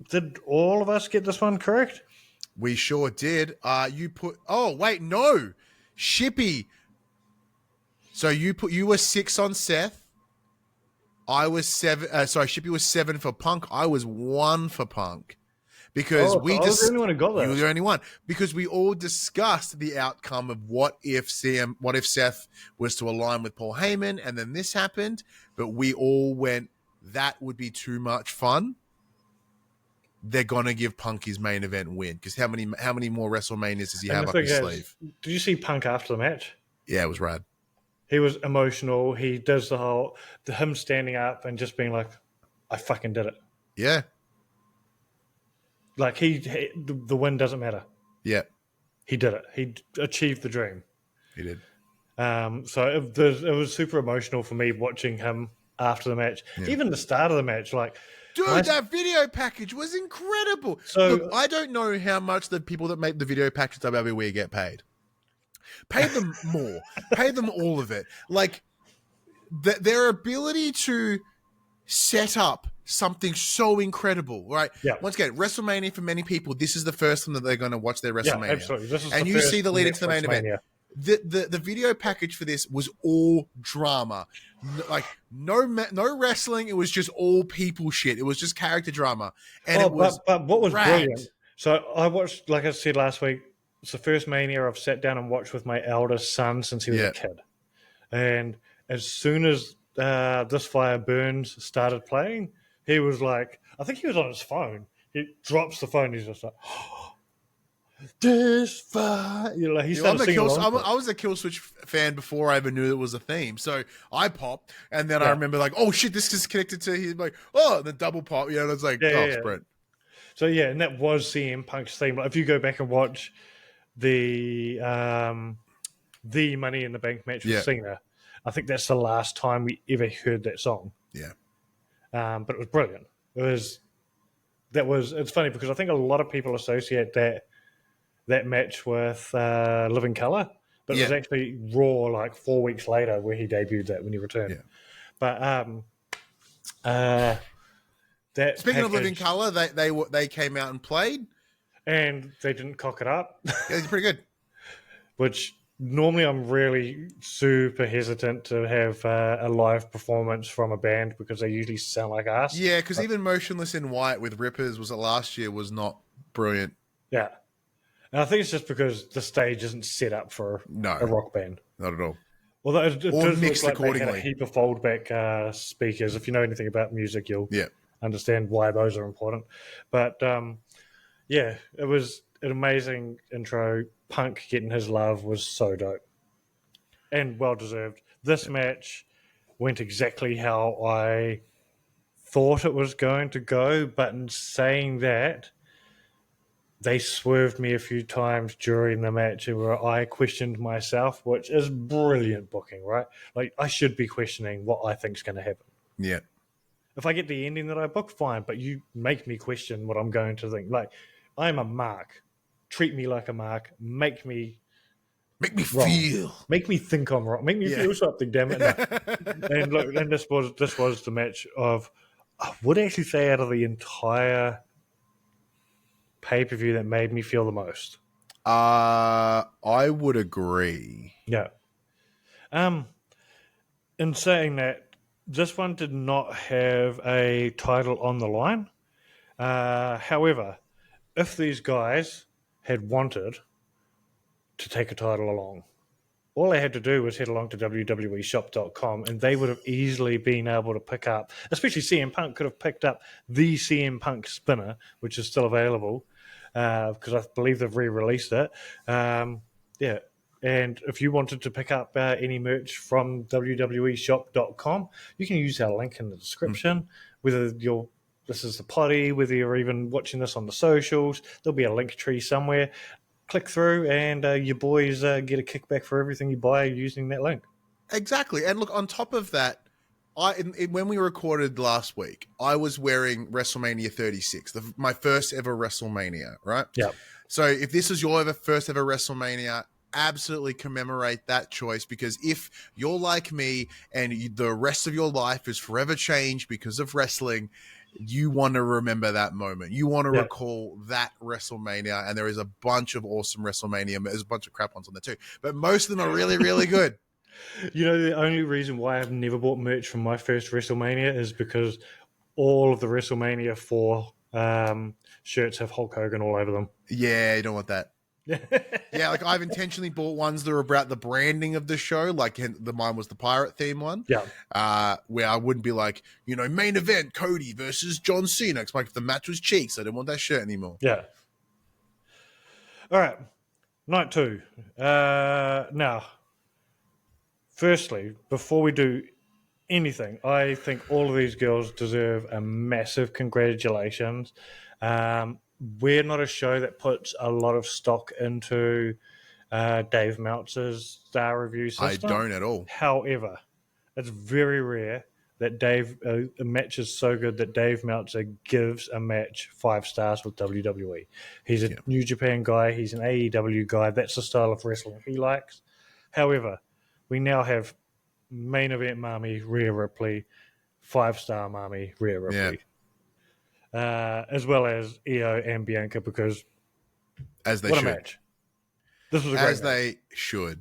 did all of us get this one correct? We sure did. Oh, wait, no. Shippy. So you were 6 on Seth. I was 7. Shippy was 7 for Punk. I was 1 for Punk. Because I was the only one who got that. You were the only one. Because we all discussed the outcome of what if Seth was to align with Paul Heyman and then this happened, but we all went, that would be too much fun. They're gonna give Punk his main event win. Because how many more WrestleManias does he have up his sleeve? Did you see Punk after the match? Yeah, it was rad. He was emotional. He does him standing up and just being like, I fucking did it. Yeah. Like the win doesn't matter. Yeah. He did it. He achieved the dream. He did. So it was super emotional for me watching him after the match. Yeah. Even the start of the match, like, dude, that video package was incredible. So look, I don't know how much the people that make the video package WWE get paid. Pay them more. Pay them all of it. Like their ability to set up something so incredible, right? Yeah. Once again, WrestleMania for many people, this is the first time that they're going to watch their WrestleMania. Yeah, absolutely. This is and you see the lead into the main event. The video package for this was all drama, like no wrestling. It was just all people shit. It was just character drama, and but what was rad. Brilliant? So I watched, like I said last week, it's the first Mania I've sat down and watched with my eldest son since he was a kid, and as soon as This Fire Burns started playing, he was like, I think he was on his phone. He drops the phone. He's just like. This fire, like he started singing along. I was a Killswitch fan before I even knew it was a theme. So I popped, and then I remember like, oh shit, this is connected to his like, oh, the double pop. You know, it's like, Sprint. So yeah, and that was CM Punk's theme. Like, if you go back and watch the Money in the Bank match with Cena, I think that's the last time we ever heard that song. Yeah, but it was brilliant. It's funny because I think a lot of people associate that match with Living Colour, but it was actually Raw like 4 weeks later where he debuted that when he returned. Yeah. But speaking of Living Colour, they came out and played, and they didn't cock it up. Yeah, it's pretty good. Which normally I'm really super hesitant to have a live performance from a band because they usually sound like us. Yeah, because even Motionless in White with Rippers was it last year was not brilliant. Yeah. And I think it's just because the stage isn't set up for a rock band. Not at all. Well, it does mixed look like accordingly. they had a heap of foldback speakers. If you know anything about music, you'll understand why those are important. But it was an amazing intro. Punk getting his love was so dope and well deserved. This match went exactly how I thought it was going to go, but in saying that, they swerved me a few times during the match where I questioned myself, which is brilliant booking, right? Like, I should be questioning what I think is going to happen. Yeah. If I get the ending that I book, fine, but you make me question what I'm going to think. Like, I'm a mark. Treat me like a mark. Make me wrong. Feel. Make me think I'm wrong. Make me feel something, damn it. No. And look, and this was the match of, I would actually say, out of the entire pay-per-view that made me feel the most. I would agree. Yeah. In saying that, this one did not have a title on the line. However, if these guys had wanted to take a title along, all they had to do was head along to www.shop.com and they would have easily been able to pick up, especially CM Punk could have picked up the CM Punk spinner, which is still available, because I believe they've re-released it. And if you wanted to pick up any merch from www.shop.com, you can use our link in the description. Whether this is the potty, whether you're even watching this on the socials, there'll be a link tree somewhere. Click through and your boys get a kickback for everything you buy using that link. Exactly. And look, on top of that, when we recorded last week, I was wearing WrestleMania 36, my first ever WrestleMania, right? Yeah. So if this is your first ever WrestleMania, absolutely commemorate that choice, because if you're like me and the rest of your life is forever changed because of wrestling, you want to remember that moment. You want to recall that WrestleMania, and there is a bunch of awesome WrestleMania. There's a bunch of crap ones on there too, but most of them are really, really good. You know, the only reason why I've never bought merch from my first WrestleMania is because all of the WrestleMania 4 shirts have Hulk Hogan all over them. Yeah, you don't want that. Yeah, like I've intentionally bought ones that are about the branding of the show, like mine was the pirate theme one. Yeah. Where I wouldn't be like, main event Cody versus John Cena. It's like if the match was cheeks, I didn't want that shirt anymore. Yeah. All right. Night 2. Now, firstly, before we do anything, I think all of these girls deserve a massive congratulations. We're not a show that puts a lot of stock into Dave Meltzer's star review system. I don't at all. However, it's very rare that a match is so good that Dave Meltzer gives a match 5 stars with WWE. He's a New Japan guy. He's an AEW guy. That's the style of wrestling he likes. However, we now have main event Mommy, Rhea Ripley, 5-star Mommy, Rhea Ripley. As well as Io and Bianca, because as they what should. A match. This was a great match. They should.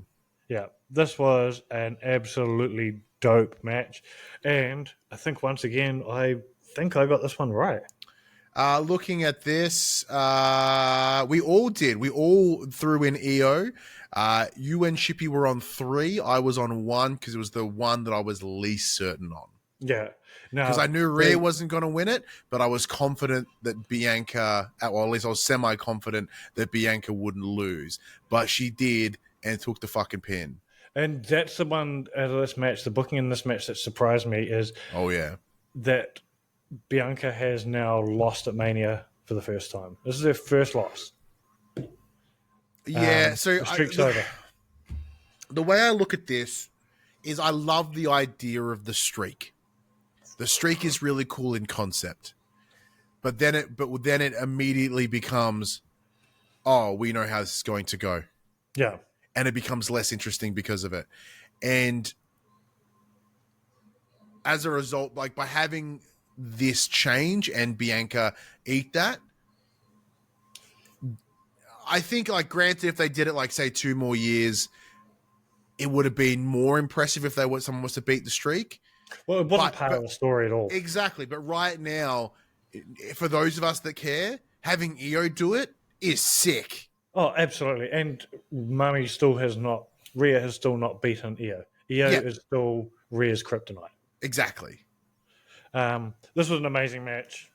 Yeah, this was an absolutely dope match. And I think once again, I got this one right. Looking at this, we all did. We all threw in Io. You and Shippy were on 3. I was on 1 because it was the one that I was least certain on. Yeah. Because I knew Rhea wasn't going to win it, but I was confident that Bianca, well, at least I was semi-confident that Bianca wouldn't lose. But she did and took the fucking pin. And that's the one out of this match, the booking in this match that surprised me is that Bianca has now lost at Mania for the first time. This is her first loss. Yeah, so the streak's over. The way I look at this is I love the idea of the streak. The streak is really cool in concept. But then it immediately becomes, oh, we know how this is going to go. Yeah. And it becomes less interesting because of it. And as a result, like by having this change and Bianca eat that, I think, like, granted, if they did it, like, say, 2 more years, it would have been more impressive if someone was to beat the streak. Well, it wasn't part of the story at all. Exactly. But right now, for those of us that care, having Io do it is sick. Oh, absolutely. And Rhea has still not beaten Io. Io is still Rhea's kryptonite. Exactly. This was an amazing match.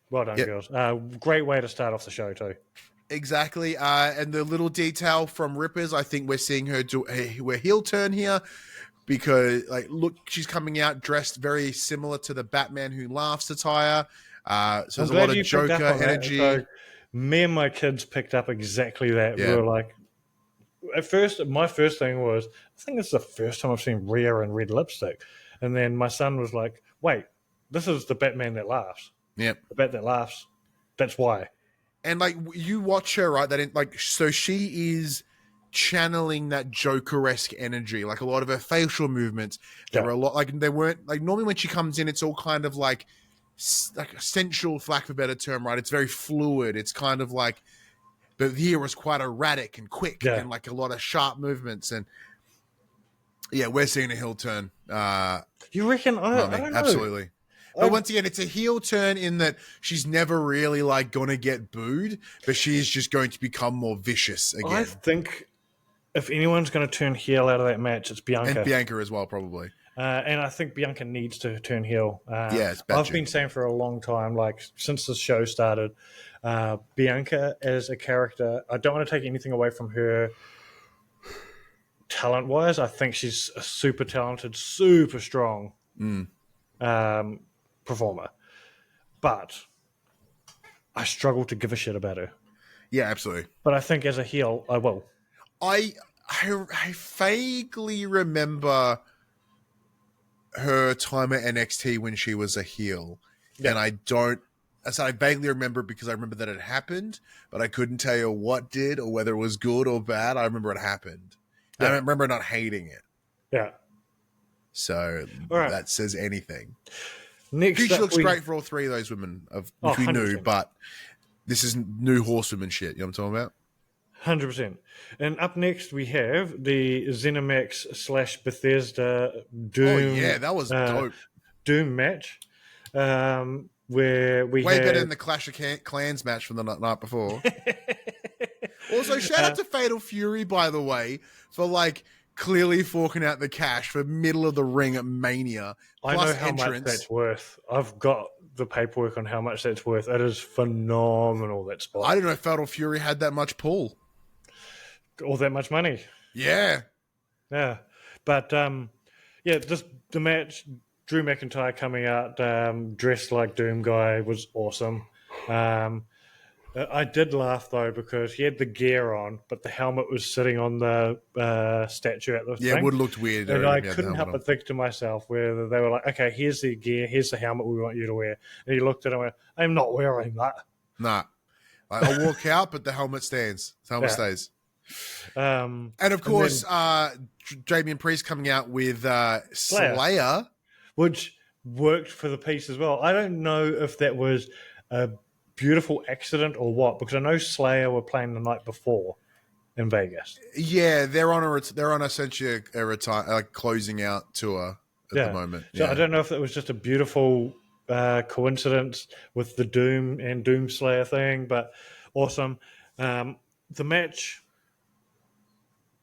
Well done, girls. Great way to start off the show, too. Exactly. And the little detail from Rippers, I think we're seeing her do a heel turn here because, like, look, she's coming out dressed very similar to the Batman Who Laughs attire. So there's a lot of Joker energy. So me and my kids picked up exactly that. Yeah. We were like, at first, my first thing was, I think it's the first time I've seen Rhea in red lipstick. And then my son was like, wait, this is the Batman that laughs. Yep. The Bat that laughs. That's why. And, like, you watch her, right? So she is channeling that Joker-esque energy. Like, a lot of her facial movements, there were a lot, like, they weren't, like, normally when she comes in, it's all kind of like sensual, for lack of a better term, right? It's very fluid. It's kind of like, but here was quite erratic and quick and, like, a lot of sharp movements. And, yeah, we're seeing a heel turn. You reckon? I don't know. Absolutely. But once again, it's a heel turn in that she's never really, like, going to get booed, but she's just going to become more vicious again. I think if anyone's going to turn heel out of that match, it's Bianca. And Bianca as well, probably. And I think Bianca needs to turn heel. It's I've been saying for a long time, like, since the show started, Bianca as a character, I don't want to take anything away from her talent-wise. I think she's a super talented, super strong performer, but I struggle to give a shit about her. Yeah, absolutely. But I think as a heel, I will. I vaguely remember her time at NXT when she was a heel, Yeah. and I vaguely remember it because I remember that it happened, but I couldn't tell you what did or whether it was good or bad. I remember it happened. Yeah. I remember not hating it. Yeah. So All right. that says anything. Next She up, looks great for all three of those women, which we knew, 100%. but this is new horsewomen shit. You know what I'm talking about? 100%. And up next, we have the ZeniMax / Bethesda Doom. Oh, yeah, that was dope. Doom match. Where we Way have... better than the Clash of Clans match from the night before. Also, shout out to Fatal Fury, by the way, for like clearly forking out the cash for middle of the ring at Mania. I know how much that's worth. I've got the paperwork on how much that's worth. It is phenomenal, that spot. I didn't know Fatal Fury had that much pull. Or that much money. Yeah. Yeah. But, just the match, Drew McIntyre coming out dressed like Doom Guy was awesome. I did laugh, though, because he had the gear on, but the helmet was sitting on the statue at the thing. Yeah, it would have looked weird. And I couldn't help but think to myself whether they were like, okay, here's the gear, here's the helmet we want you to wear. And he looked at him and went, I'm not wearing that. Nah. I'll walk out, but the helmet stands. The helmet stays. And of course, Damian Priest coming out with Slayer. Which worked for the piece as well. I don't know if that was a beautiful accident or what, because I know Slayer were playing the night before in Vegas. Yeah, they're on essentially a closing out tour at the moment. So I don't know if that was just a beautiful coincidence with the Doom and Doom Slayer thing, but awesome. The match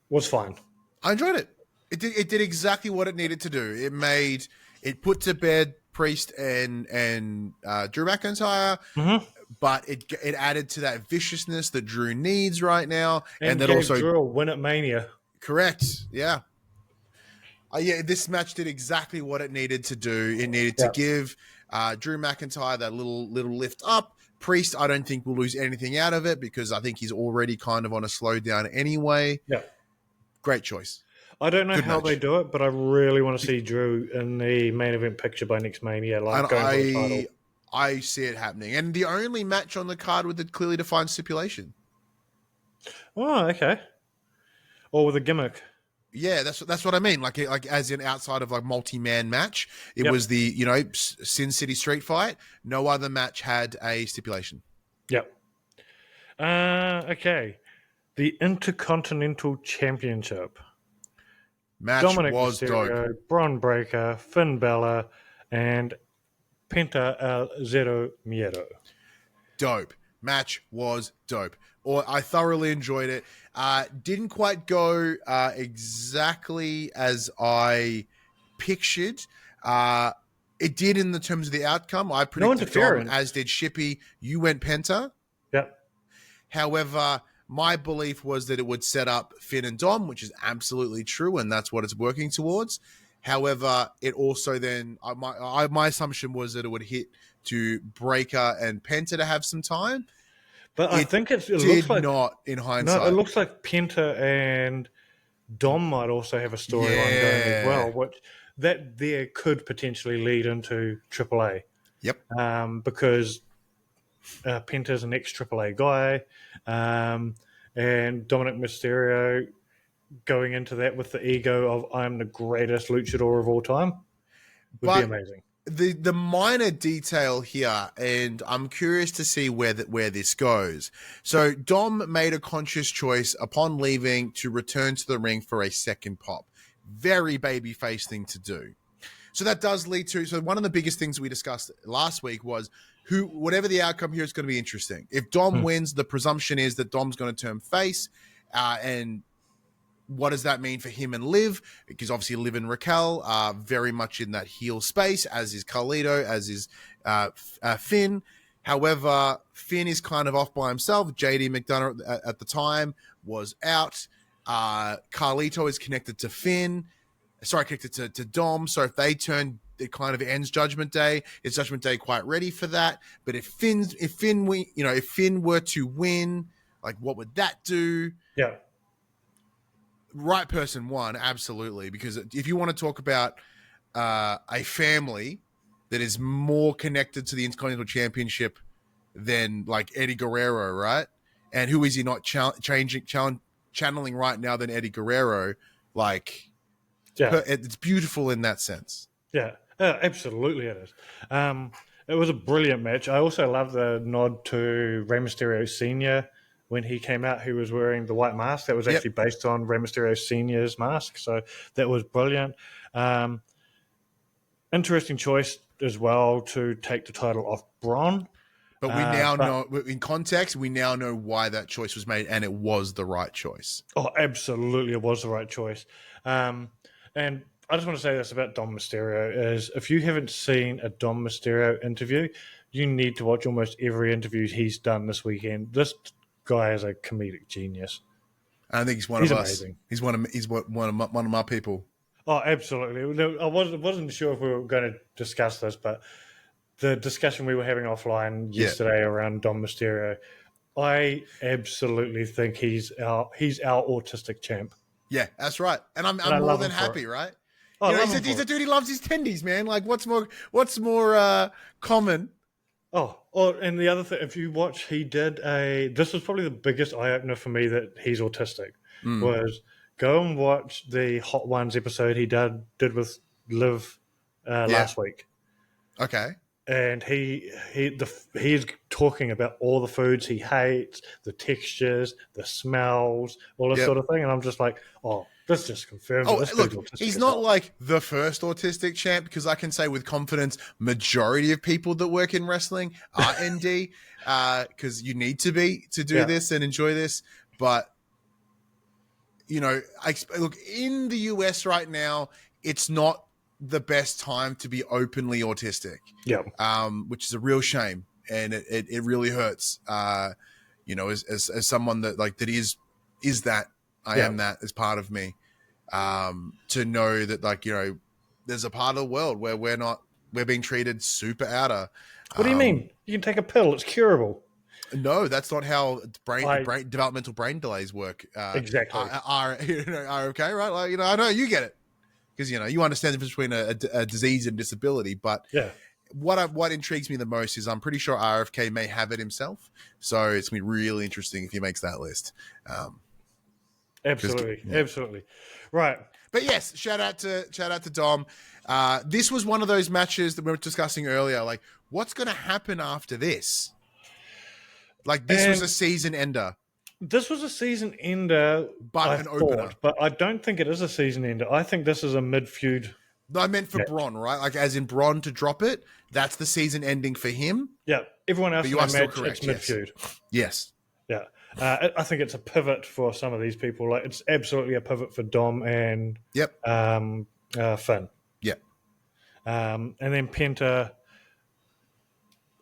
was fine. I enjoyed it. It did exactly what it needed to do. It put to bed Priest and Drew McIntyre, but it added to that viciousness that Drew needs right now, and that also Drew a win at Mania. Correct. Yeah. This match did exactly what it needed to do. It needed to give Drew McIntyre that little lift up. Priest, I don't think will lose anything out of it because I think he's already kind of on a slowdown anyway. Yeah. Great choice. I don't know how they do it, but I really want to see Drew in the main event picture by next Mania. Going for the title. I see it happening. And the only match on the card with a clearly defined stipulation. Oh, okay. Or with a gimmick. Yeah, that's what I mean. Like as in outside of like multi-man match, it was the Sin City Street Fight. No other match had a stipulation. Yep. Okay. The Intercontinental Championship. Match Dominic was Mysterio, dope. Bron Breakker, Finn Balor, and Penta El Zero Miedo. Dope. Match was dope. I thoroughly enjoyed it. Didn't quite go exactly as I pictured. It did in the terms of the outcome. I predicted Dom, as did Shippy. You went Penta. Yep. However, my belief was that it would set up Finn and Dom, which is absolutely true, and that's what it's working towards. However, it also then my assumption was that it would hit to Breakker and Penta to have some time. But I think it did looks like not in hindsight. No, it looks like Penta and Dom might also have a storyline going as well, which that there could potentially lead into AAA. Yep. Because Penta's an ex-AAA guy, and Dominic Mysterio going into that with the ego of I'm the greatest luchador of all time would be amazing. The minor detail here, and I'm curious to see where this goes. So Dom made a conscious choice upon leaving to return to the ring for a second pop. Very babyface thing to do. So that does lead to, so one of the biggest things we discussed last week was whatever the outcome here is going to be interesting. If Dom wins, the presumption is that Dom's going to turn face, and what does that mean for him and Liv? Because obviously Liv and Raquel are very much in that heel space, as is Carlito, as is Finn. However, Finn is kind of off by himself. JD McDonough at the time was out. Carlito is connected to connected to Dom. So if they turn, it kind of ends Judgment Day. Is Judgment Day quite ready for that? But if Finn were to win, like what would that do? Yeah. Right person won, absolutely. Because if you want to talk about a family that is more connected to the Intercontinental Championship than like Eddie Guerrero, right? And who is he not channeling right now than Eddie Guerrero? Like, Yeah, it's beautiful in that sense. yeah, absolutely it is. It was a brilliant match. I also love the nod to Rey Mysterio Senior when he came out. He was wearing the white mask that was Yep. actually based on Rey Mysterio Senior's mask, so that was brilliant. Um, Interesting choice as well to take the title off Braun. But we now But know, in context, we now know why that choice was made, and it was the right choice. oh, absolutely, it was the right choice. And I just want to say this about Dom Mysterio: is if you haven't seen a Dom Mysterio interview, you need to watch almost every interview he's done this weekend. This guy is a comedic genius. I think he's one He's of us. amazing. He's one of my people. Oh, absolutely. No, I wasn't sure if we were going to discuss this, but the discussion we were having offline yesterday around Dom Mysterio, I absolutely think he's our autistic champ. Yeah, that's right. And I'm I more love than him for happy, it. right? Oh, You I know, love him he's for a it. dude. He loves his tendies, man. Like, what's more common? Oh, and the other thing, if you watch, he did this was probably the biggest eye opener for me that he's autistic, Mm. was go and watch the Hot Ones episode he did with Liv last week. Okay. And he's talking about all the foods he hates, the textures, the smells, all this Yep. sort of thing, and I'm just like, oh, this just confirms Oh, that this look, dude's autistic he's as not well. like the first autistic champ, because I can say with confidence, majority of people that work in wrestling are ND, because you need to be to do this and enjoy this. But you know, look, in the US right now, it's not the best time to be openly autistic. Yeah, Which is a real shame, and it really hurts. You know, as someone that is that I am that as part of me. To know that, like, you know, there's a part of the world where we're being treated super outer. what do you mean? You can take a pill; it's curable. No, that's not how I- developmental brain delays work. Exactly. Are okay, right? Like, you know, I know you get it, because you know you understand the difference between a disease and disability. But Yeah. what intrigues me the most is I'm pretty sure RFK may have it himself, so it's gonna be really interesting if he makes that list. Absolutely, absolutely, right. But yes, shout out to Dom. This was one of those matches that we were discussing earlier. Like, what's going to happen after this? Like, this was a season ender. This was a season ender, But an opener. But I don't think it is a season ender. I think this is a mid-feud. No, I meant for Braun, right? Like, as in Braun to drop it. That's the season ending for him. Yeah, everyone else But in you are the still match, correct, it's mid-feud. Yes. Yeah. I think it's a pivot for some of these people. Like, it's absolutely a pivot for Dom and Finn. Yep. And then Penta.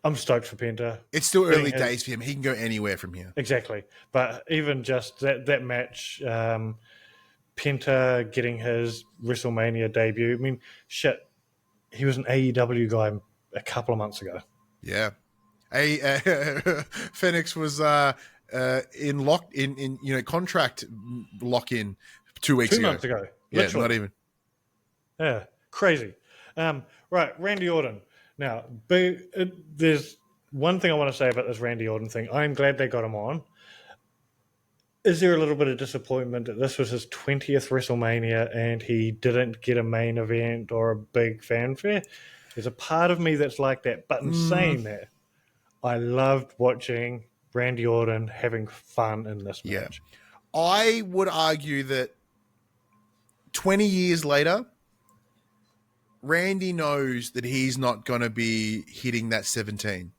I'm stoked for Penta. It's still early days for him. He can go anywhere from here. Exactly. But even just that match, Penta getting his WrestleMania debut. I mean, shit, he was an AEW guy a couple of months ago. Yeah. Phoenix was in contract lock in 2 weeks 2 months ago. Yeah, Literally. not even. Yeah, crazy. Right, Randy Orton. Now, there's one thing I want to say about this Randy Orton thing. I'm glad they got him on. Is there a little bit of disappointment that this was his 20th WrestleMania and he didn't get a main event or a big fanfare? There's a part of me that's like that. But in saying that, I loved watching Randy Orton having fun in this match. I would argue that 20 years later, Randy knows that he's not going to be hitting that 17.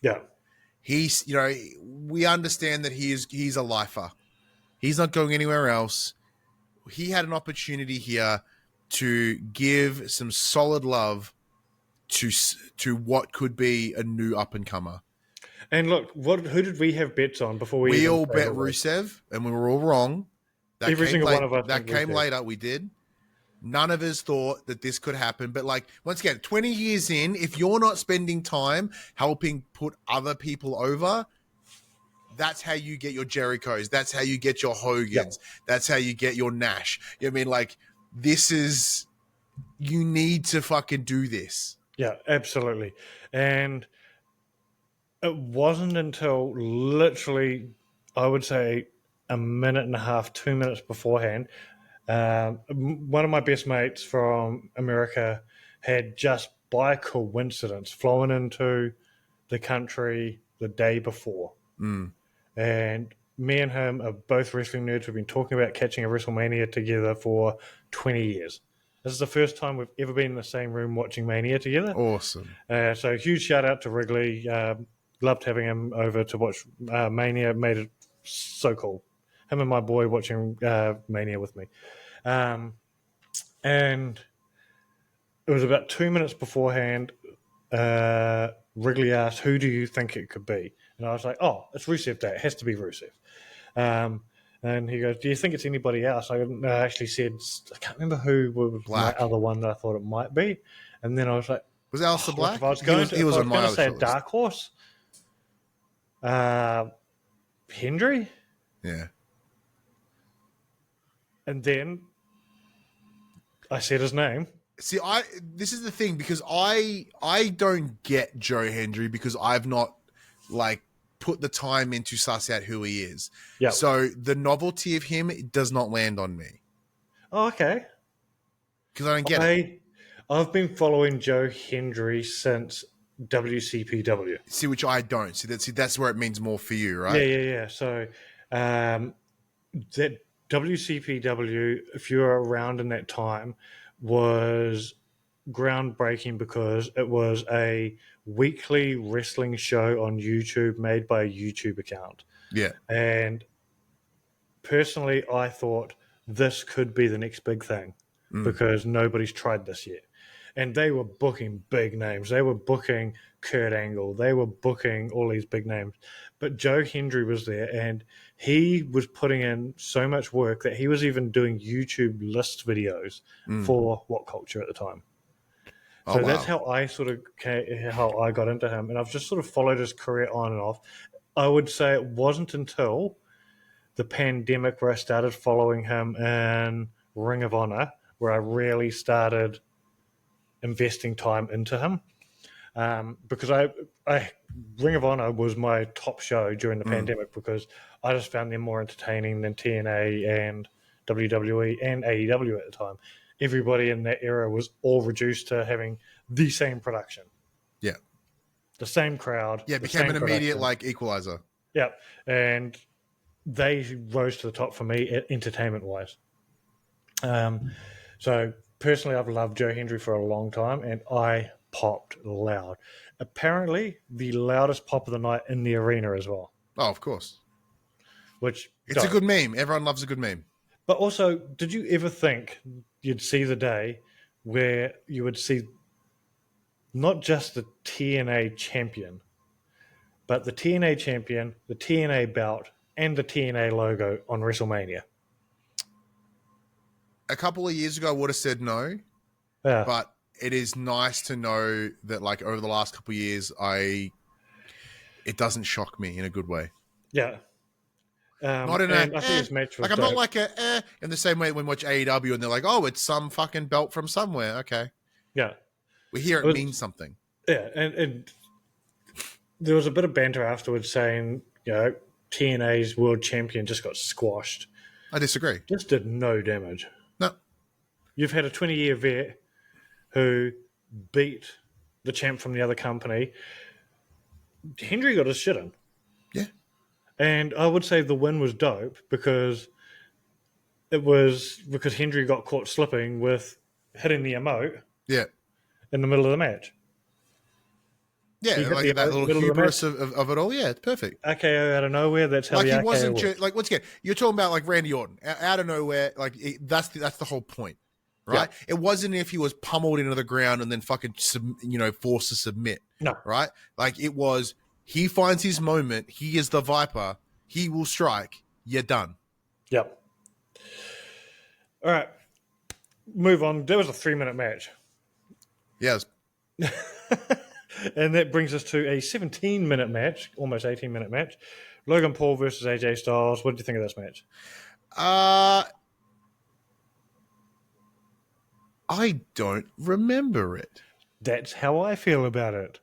Yeah. He's, you know, we understand that he's a lifer. He's not going anywhere else. He had an opportunity here to give some solid love to what could be a new up and comer. And look, who did we have bets on before we all bet Rusev, and we were all wrong. Every single one of us. That came later. We did. None of us thought that this could happen. But like, once again, 20 years in, if you're not spending time helping put other people over, that's how you get your Jerichos. That's how you get your Hogans. That's how you get your Nash. You know what I mean? Like, this is you need to fucking do this. Yeah, absolutely. And it wasn't until literally, I would say, a minute and a half, 2 minutes beforehand. One of my best mates from America had just by coincidence flown into the country the day before. Mm. And me and him are both wrestling nerds. We've been talking about catching a WrestleMania together for 20 years. This is the first time we've ever been in the same room watching Mania together. Awesome. So huge shout out to Wrigley. Loved having him over to watch Mania. Made it so cool. Him and my boy watching Mania with me. And it was about 2 minutes beforehand. Wrigley asked, "Who do you think it could be?" And I was like, "Oh, it's Rusev Day. It has to be Rusev." And he goes, "Do you think it's anybody else?" I actually said, I can't remember who was Black. my other one that I thought it might be. And then I was like, Was Alistair Black? if I was going he was on my to other say a shortlist. dark horse, Hendry, Yeah. and then I said his name. See, this is the thing, because I don't get Joe Hendry because I've not like put the time in to suss out who he is. Yeah. So the novelty of him does not land on me Oh, okay. because I don't get it. I've been following Joe Hendry since WCPW. See, which I don't. See, that's where it means more for you, right? Yeah. So that WCPW, if you were around in that time, was groundbreaking because it was a weekly wrestling show on YouTube made by a YouTube account. Yeah. And personally, I thought this could be the next big thing because nobody's tried this yet. And they were booking big names. They were booking Kurt Angle. They were booking all these big names. But Joe Hendry was there, and he was putting in so much work that he was even doing YouTube list videos for What Culture at the time. So that's how I how I got into him. And I've just sort of followed his career on and off. I would say it wasn't until the pandemic where I started following him in Ring of Honor where I really started investing time into him. Because I Ring of Honor was my top show during the pandemic because I just found them more entertaining than TNA and WWE and AEW at the time. Everybody in that era was all reduced to having the same production. Yeah. The same crowd. Yeah, it became an immediate like equalizer. Yeah. And they rose to the top for me entertainment wise. So personally, I've loved Joe Hendry for a long time, and I popped loud. Apparently, the loudest pop of the night in the arena as well. Oh, of course. Which It's a good meme. Everyone loves a good meme. But also, did you ever think you'd see the day where you would see not just the TNA champion, but the TNA champion, the TNA belt, and the TNA logo on WrestleMania? A couple of years ago, I would have said no. Yeah. But it is nice to know that, like, over the last couple of years, it doesn't shock me in a good way. Yeah. Not in I think this match was I'm dope. not like in the same way when we watch AEW and they're like, oh, it's some fucking belt from somewhere. Okay. Yeah. We hear it means something. Yeah, and there was a bit of banter afterwards saying, TNA's world champion just got squashed. I disagree. Just did no damage. No. You've had a 20-year vet who beat the champ from the other company. Hendry got his shit in. Yeah. And I would say the win was dope because Hendry got caught slipping with hitting the emote Yeah. in the middle of the match. Yeah, like that little hubris of it all. Yeah, it's perfect. RKO out of nowhere. That's how like the he RKO wasn't works. like once again. You're talking about like Randy Orton out of nowhere. Like that's the whole point, right? Yeah. It wasn't if he was pummeled into the ground and then fucking forced to submit. No, right? Like it was. He finds his moment. He is the Viper. He will strike. You're done. Yep. All right. Move on. There was a 3-minute match. Yes. And that brings us to a 17-minute match, almost 18-minute match. Logan Paul versus AJ Styles. What did you think of this match? I don't remember it. That's how I feel about it.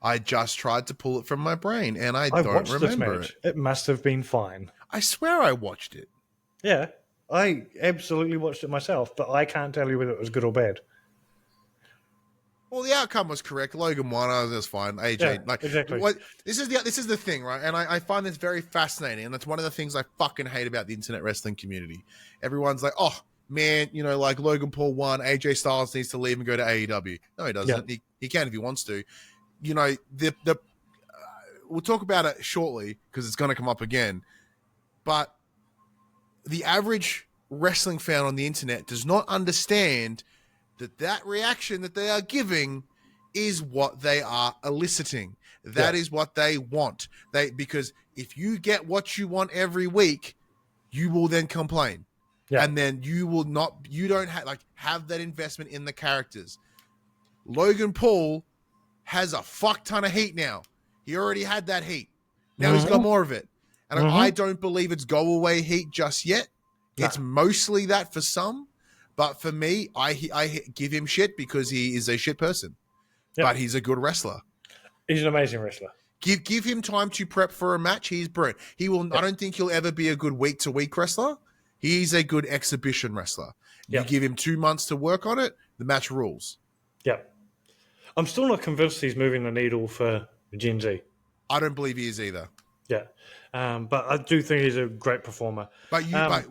I just tried to pull it from my brain, and I I don't watched this remember match. it. It must have been fine. I swear I watched it. Yeah, I absolutely watched it myself, but I can't tell you whether it was good or bad. Well, the outcome was correct. Logan won. I was fine. AJ, Yeah, exactly. This is the thing, right? And I find this very fascinating, and that's one of the things I fucking hate about the internet wrestling community. Everyone's like, "Oh man, like Logan Paul won. AJ Styles needs to leave and go to AEW." No, he doesn't. Yeah. He can if he wants to. We'll talk about it shortly because it's going to come up again. But the average wrestling fan on the internet does not understand that reaction that they are giving is what they are eliciting. That is what they want. Because if you get what you want every week, you will then complain. Yeah. And then you don't have that investment in the characters. Logan Paul has a fuck ton of heat now. He already had that heat. Now he's got more of it. And I don't believe it's go away heat just yet. No. It's mostly that for some. But for me, I give him shit because he is a shit person. Yep. But he's a good wrestler. He's an amazing wrestler. Give him time to prep for a match. He's brilliant. He will. Yep. I don't think he'll ever be a good week-to-week wrestler. He's a good exhibition wrestler. Yep. You give him 2 months to work on it, the match rules. Yep. I'm still not convinced he's moving the needle for Gen Z. I don't believe he is either. Yeah. But I do think he's a great performer. But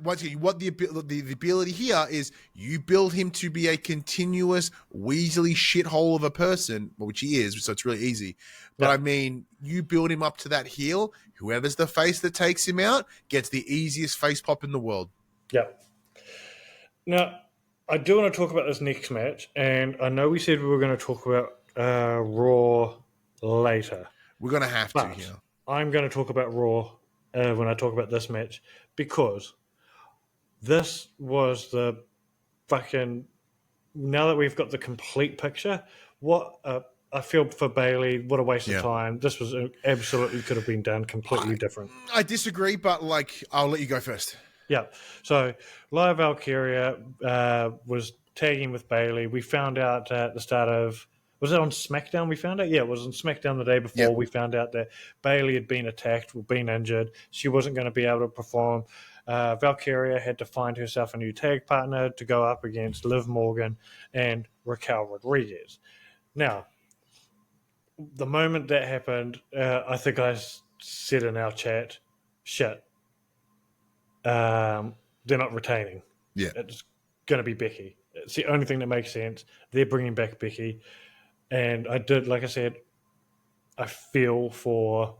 once again, what the ability here is, you build him to be a continuous Weasley shithole of a person, which he is, so it's really easy. But I mean, you build him up to that heel. Whoever's the face that takes him out gets the easiest face pop in the world. Yeah. Now, I do want to talk about this next match, and I know we said we were going to talk about Raw later. We're going to have to here. I'm going to talk about Raw when I talk about this match, because this was the fucking... Now that we've got the complete picture, I feel for Bayley, what a waste of time. This was absolutely could have been done completely different. I disagree, but I'll let you go first. Yeah. So Lyra Valkyria was tagging with Bayley. We found out at the start of... Was it on SmackDown we found out? Yeah, it was on SmackDown the day before. We found out that Bayley had been attacked or been injured. She wasn't going to be able to perform. Valkyria had to find herself a new tag partner to go up against Liv Morgan and Raquel Rodriguez. Now, the moment that happened, I think I said in our chat, shit, they're not retaining. Yeah. It's going to be Becky. It's the only thing that makes sense. They're bringing back Becky. And I did, like I said, I feel for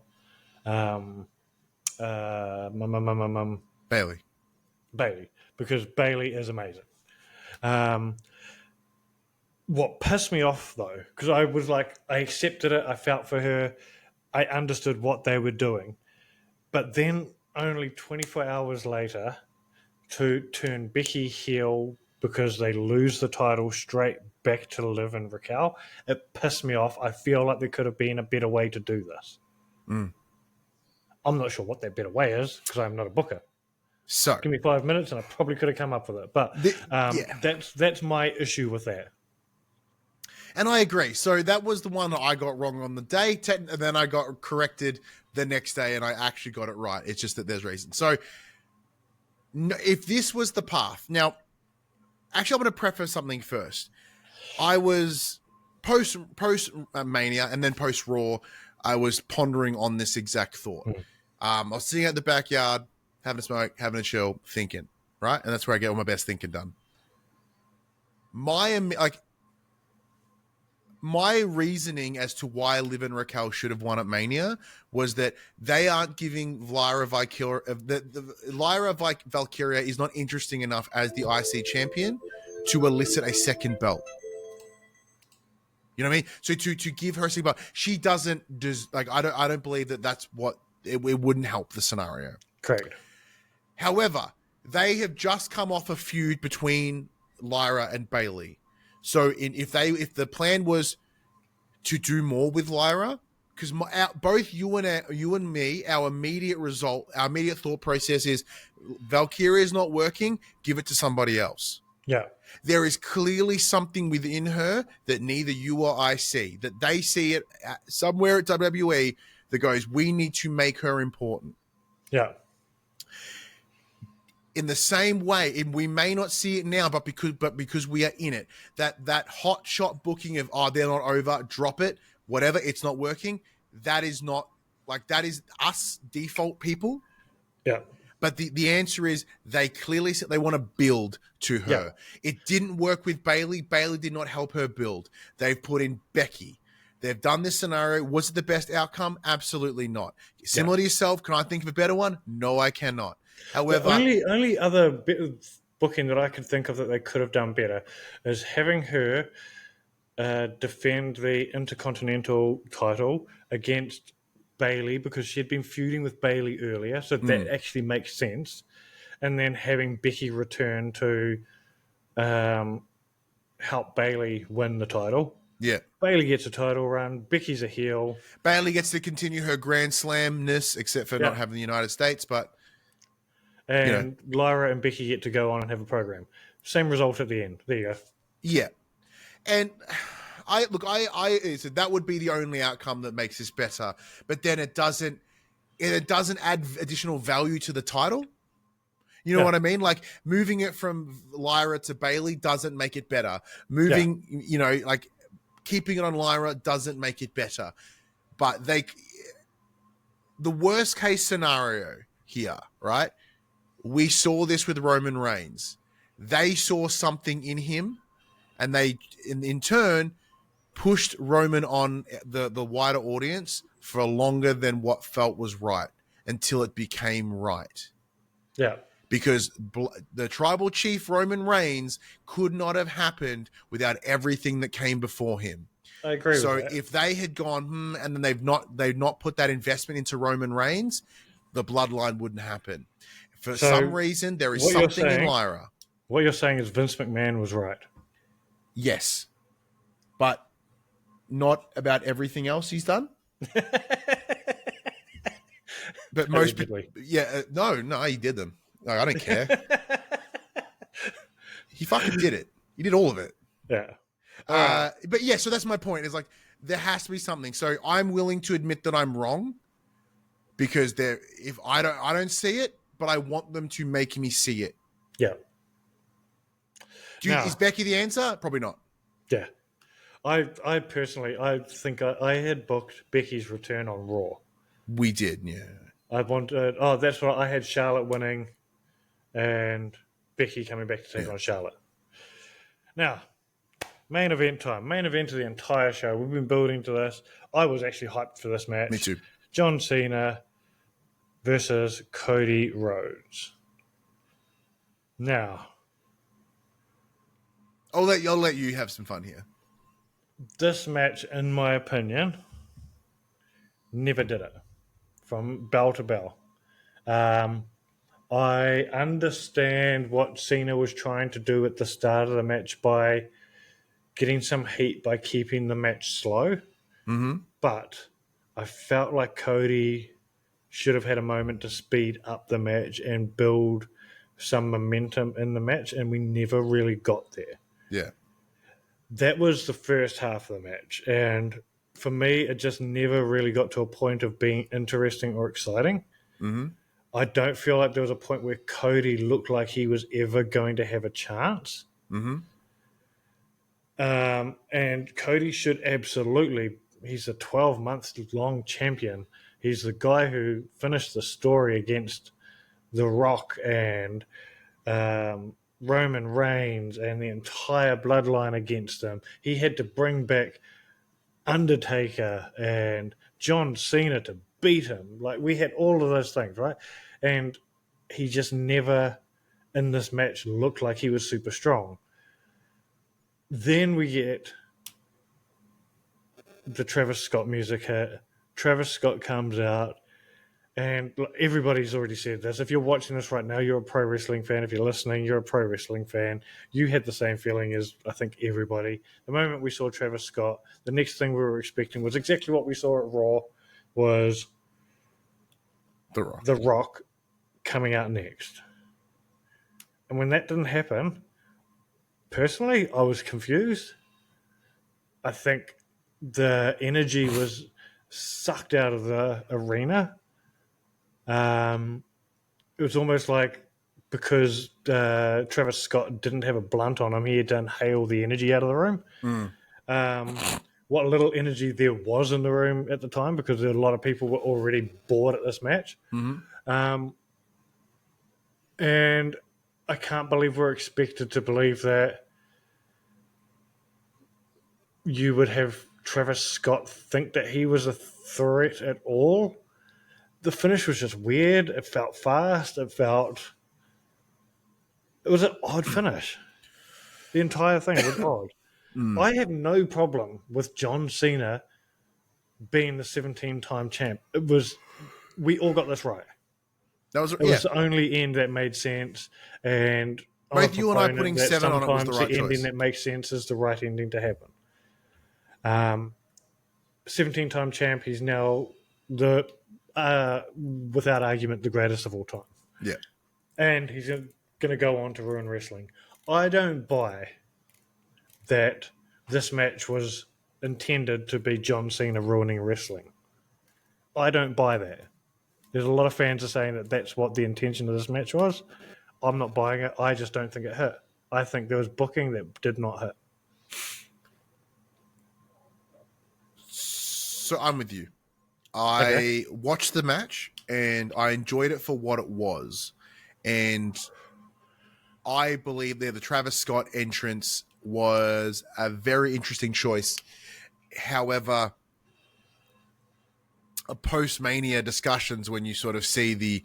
Bayley, because Bayley is amazing. What pissed me off, though, because I was like, I accepted it, I felt for her, I understood what they were doing. But then only 24 hours later, to turn Becky heel because they lose the title straight back to Liv and Raquel, it pissed me off. I feel like there could have been a better way to do this. I'm not sure what that better way is, because I'm not a booker. So give me 5 minutes and I probably could have come up with it. But that's my issue with that. And I agree. So that was the one that I got wrong on the day, and then I got corrected the next day, and I actually got it right. It's just that there's reasons. So if this was the path... Now, actually, I'm going to preface something first. I was post Mania and then post Raw, I was pondering on this exact thought. I was sitting at the backyard, having a smoke, having a chill, thinking, right? And that's where I get all my best thinking done. My reasoning as to why Liv and Raquel should have won at Mania was that they aren't giving Lyra Valkyria... Lyra Valkyria is not interesting enough as the IC champion to elicit a second belt. You know what I mean? So to give her a second belt, she doesn't... I don't believe that that's what... It wouldn't help the scenario. Correct. However, they have just come off a feud between Lyra and Bayley. So if the plan was to do more with Lyra, because both you and me, our immediate thought process is Valkyria is not working, give it to somebody else. Yeah. There is clearly something within her that neither you or I see, that they see it somewhere at WWE that goes, we need to make her important. Yeah. In the same way, and we may not see it now, but because we are in it, that hot shot booking of, oh, they're not over, drop it, whatever, it's not working. That is not like, that is us default people. Yeah. But the answer is they clearly said they want to build to her. Yeah. It didn't work with Bayley. Bayley did not help her build. They've put in Becky. They've done this scenario. Was it the best outcome? Absolutely not. Similar to yourself, can I think of a better one? No, I cannot. However, The only other bit of booking that I could think of that they could have done better is having her defend the Intercontinental title against Bayley, because she had been feuding with Bayley earlier, so that actually makes sense. And then having Becky return to help Bayley win the title. yeah. Bayley gets a title run. Becky's a heel. Bayley gets to continue her Grand Slamness, except for not having the United States, but and Lyra and Becky get to go on and have a program. Same result at the end. There you go. yeah. And I said that would be the only outcome that makes this better, but then it doesn't add additional value to the title. You know what I mean? Like moving it from Lyra to Bayley doesn't make it better. Moving, like keeping it on Lyra doesn't make it better. But the worst case scenario here, right? We saw this with Roman Reigns. They saw something in him, and they, in turn, pushed Roman on the wider audience for longer than what felt was right, until it became right. Yeah. Because the tribal chief Roman Reigns could not have happened without everything that came before him. I agree with that. So if they had gone, and then they've not put that investment into Roman Reigns, the bloodline wouldn't happen. For some reason, there is something in Lyra. What you're saying is Vince McMahon was right. Yes. But not about everything else he's done. But most people, no, he did them. Like, I don't care. He fucking did it. He did all of it. Yeah. But yeah, so that's my point. Is like there has to be something. So I'm willing to admit that I'm wrong, because if I don't see it, but I want them to make me see it. Yeah. Is Becky the answer? Probably not. Yeah. I personally, I think I had booked Becky's return on Raw. We did, yeah. I wanted. That's right. I had Charlotte winning, and Becky coming back to take on Charlotte. Now, main event time. Main event of the entire show. We've been building to this. I was actually hyped for this match. Me too. John Cena versus Cody Rhodes. Now, I'll let you have some fun here. this match, in my opinion, never did it from bell to bell. I understand what Cena was trying to do at the start of the match by getting some heat by keeping the match slow. Mm-hmm. But I felt like Cody should have had a moment to speed up the match and build some momentum in the match, and we never really got there. Yeah. That was the first half of the match, and for me, it just never really got to a point of being interesting or exciting. Mm-hmm. I don't feel like there was a point where Cody looked like he was ever going to have a chance. Mm-hmm. And Cody should absolutely, he's a 12-month-long champion. He's the guy who finished the story against The Rock and Roman Reigns and the entire bloodline against him. He had to bring back Undertaker and John Cena to beat him. Like, we had all of those things, right? And he just never, in this match, looked like he was super strong. Then we get the Travis Scott music hit. Travis Scott comes out, and everybody's already said this. If you're watching this right now, you're a pro wrestling fan. If you're listening, you're a pro wrestling fan. You had the same feeling as, I think, everybody. The moment we saw Travis Scott, the next thing we were expecting was exactly what we saw at Raw, was The Rock coming out next. And when that didn't happen, personally, I was confused. I think the energy was sucked out of the arena. It was almost like because Travis Scott didn't have a blunt on him, he had to inhale the energy out of the room. Um, what little energy there was in the room at the time, because a lot of people were already bored at this match. And I can't believe we're expected to believe that you would have Travis Scott think that he was a threat at all. The finish was just weird. It felt fast. It was an odd finish. The entire thing was odd. I have no problem with John Cena being the 17-time champ. We all got this right. That was It was the only end that made sense, and both you and I putting 7 on it was the right ending choice. that makes sense is the right ending to happen. 17-time champ. He's now the without argument the greatest of all time. Yeah. And he's going to go on to ruin wrestling. I don't buy that this match was intended to be John Cena ruining wrestling. I don't buy that. There's a lot of fans are saying that that's what the intention of this match was. I'm not buying it. I just don't think it hit. I think there was booking that did not hit. So I'm with you. I watched the match and I enjoyed it for what it was. And I believe that the Travis Scott entrance was a very interesting choice. However, post-Mania discussions, when you sort of see the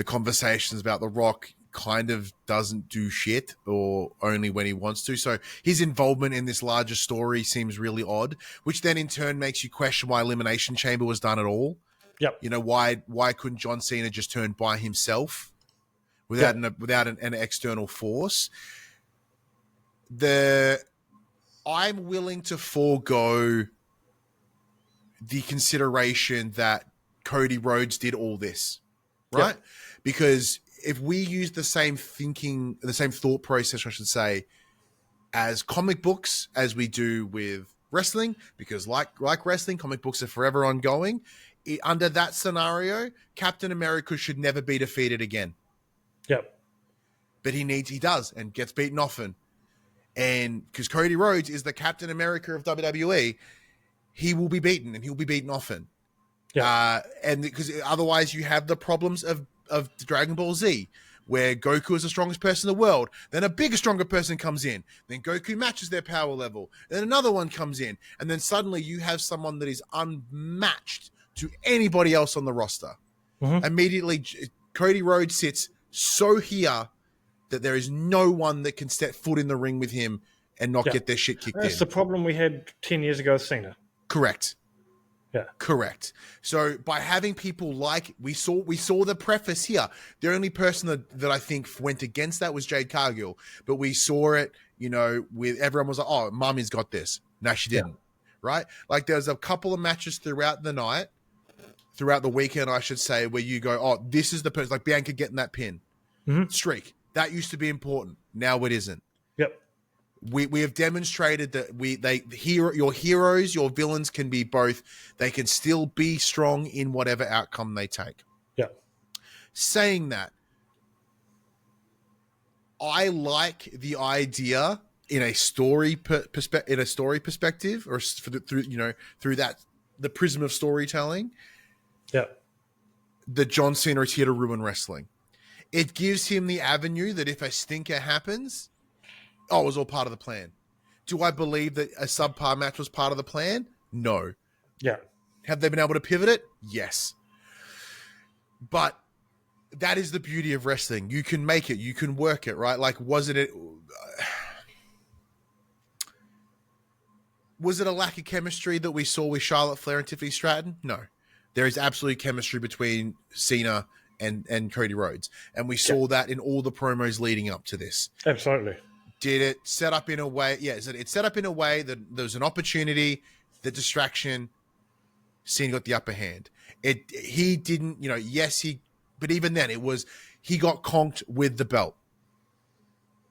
conversations about The Rock, kind of doesn't do shit, or only when he wants to. So his involvement in this larger story seems really odd, which then in turn makes you question why Elimination Chamber was done at all. Yep. You know, why couldn't John Cena just turn by himself without an external force? I'm willing to forego the consideration that Cody Rhodes did all this, right? Yep. Because if we use the same thinking, the same thought process, I should say, as comic books as we do with wrestling, because like wrestling, comic books are forever ongoing. Under that scenario, Captain America should never be defeated again. Yep. But he does, and gets beaten often. And because Cody Rhodes is the Captain America of WWE, he will be beaten, and he'll be beaten often. Yeah. And because otherwise you have the problems of Dragon Ball Z, where Goku is the strongest person in the world. Then a bigger, stronger person comes in. Then Goku matches their power level. Then another one comes in. And then suddenly you have someone that is unmatched to anybody else on the roster. Mm-hmm. Immediately, Cody Rhodes sits so here that there is no one that can step foot in the ring with him and not get their shit kicked in. That's the problem we had 10 years ago with Cena. Correct. Yeah. Correct. So by having people like we saw the preface here. The only person that I think went against that was Jade Cargill, but we saw it, you know, with everyone was like, "Oh, Mommy's got this." No, she didn't. Right? Like there's a couple of matches throughout the weekend, I should say, where you go, "Oh, this is the person," like Bianca getting that pin streak. That used to be important. Now it isn't. Yep. We have demonstrated that your heroes, your villains can be both. They can still be strong in whatever outcome they take. Yeah. Saying that, I like the idea in a story perspective, or through the prism of storytelling. Yeah. That John Cena is here to ruin wrestling. It gives him the avenue that if a stinker happens, it was all part of the plan. Do I believe that a subpar match was part of the plan? No. Yeah. Have they been able to pivot it? Yes. But that is the beauty of wrestling. You can make it. You can work it, right? Like, was it a lack of chemistry that we saw with Charlotte Flair and Tiffany Stratton? No. There is absolutely chemistry between Cena and Cody Rhodes. And we saw that in all the promos leading up to this. Absolutely. Did it set up in a way? Yeah, it set up in a way that there was an opportunity, the distraction, Cena got the upper hand. He didn't, but even then he got conked with the belt.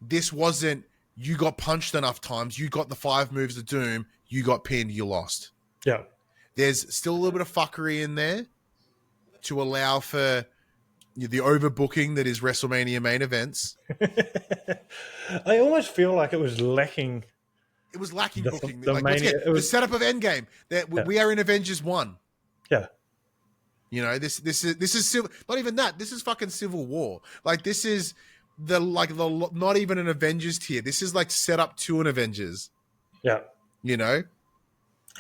This wasn't You got punched enough times. You got the 5 moves of doom. You got pinned. You lost. Yeah. There's still a little bit of fuckery in there to allow for the overbooking that is WrestleMania main events. I almost feel like it was lacking. It was lacking booking. The Once again, it was, the setup of Endgame. That we are in Avengers 1. Yeah. You know, this is not even that. This is fucking Civil War. Like, this is the not even an Avengers tier. This is like set up to an Avengers. Yeah. You know,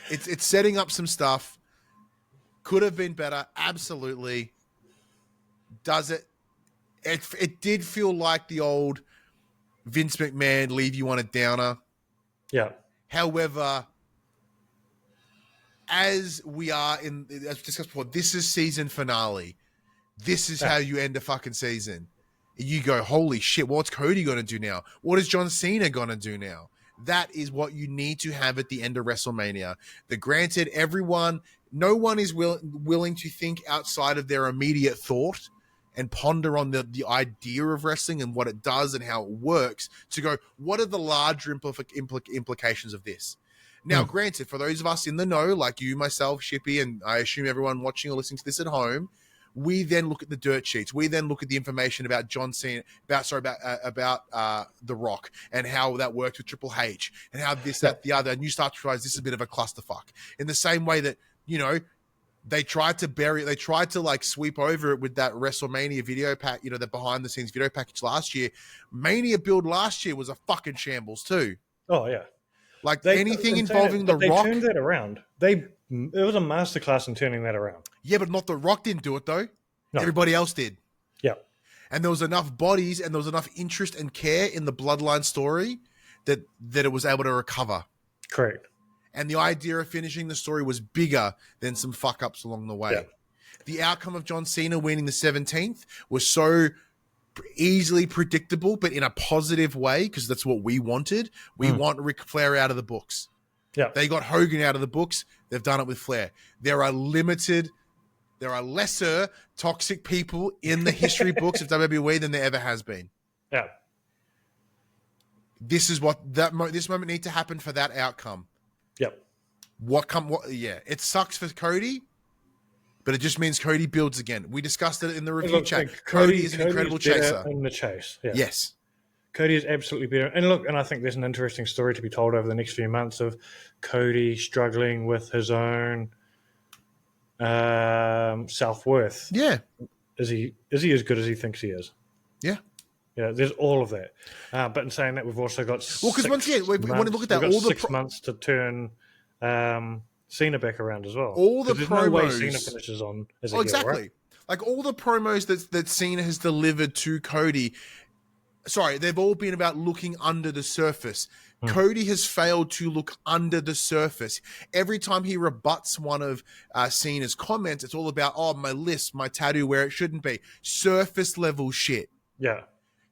it's setting up some stuff. Could have been better. Absolutely. Does it? It did feel like the old Vince McMahon leave you on a downer. Yeah. However, as we discussed before, this is season finale. This is how you end a fucking season. You go, holy shit, what's Cody going to do now? What is John Cena going to do now? That is what you need to have at the end of WrestleMania. Granted, no one is willing to think outside of their immediate thought and ponder on the idea of wrestling and what it does and how it works to go, what are the larger implications of this? Now, granted, for those of us in the know, like you, myself, Shippy, and I assume everyone watching or listening to this at home, we then look at the dirt sheets. We then look at the information about John Cena, about The Rock and how that worked with Triple H and how this, that, the other, and you start to realize this is a bit of a clusterfuck. In the same way that, you know, they tried to like sweep over it with that WrestleMania video pack, you know, the behind the scenes video package last year. Mania build last year was a fucking shambles too. Oh yeah. Like anything involving The Rock. They turned that around. It was a masterclass in turning that around. Yeah, but not The Rock didn't do it though. No. Everybody else did. Yeah. And there was enough bodies and there was enough interest and care in the Bloodline story that it was able to recover. Correct. And the idea of finishing the story was bigger than some fuck-ups along the way. Yeah. The outcome of John Cena winning the 17th was so easily predictable, but in a positive way, because that's what we wanted. We want Ric Flair out of the books. Yeah. They got Hogan out of the books. They've done it with Flair. There are lesser toxic people in the history books of WWE than there ever has been. Yeah. This is this moment needs to happen for that outcome. Yep. Yeah, it sucks for Cody, but it just means Cody builds again. We discussed it in the review chat. Cody is an incredible chaser. In the chase. Yeah. Yes. Cody is absolutely better. And look, and I think there's an interesting story to be told over the next few months of Cody struggling with his own self-worth. Yeah. Is he as good as he thinks he is? Yeah. Yeah, there's all of that. But in saying that, we've also got because once again, we want to look at that. All 6 months to turn Cena back around as well. All the promos. No way Cena finishes on as a exactly. heel, right? Like all the promos that Cena has delivered to Cody. Sorry, they've all been about looking under the surface. Cody has failed to look under the surface. Every time he rebuts one of Cena's comments, it's all about, my list, my tattoo where it shouldn't be. Surface level shit. Yeah.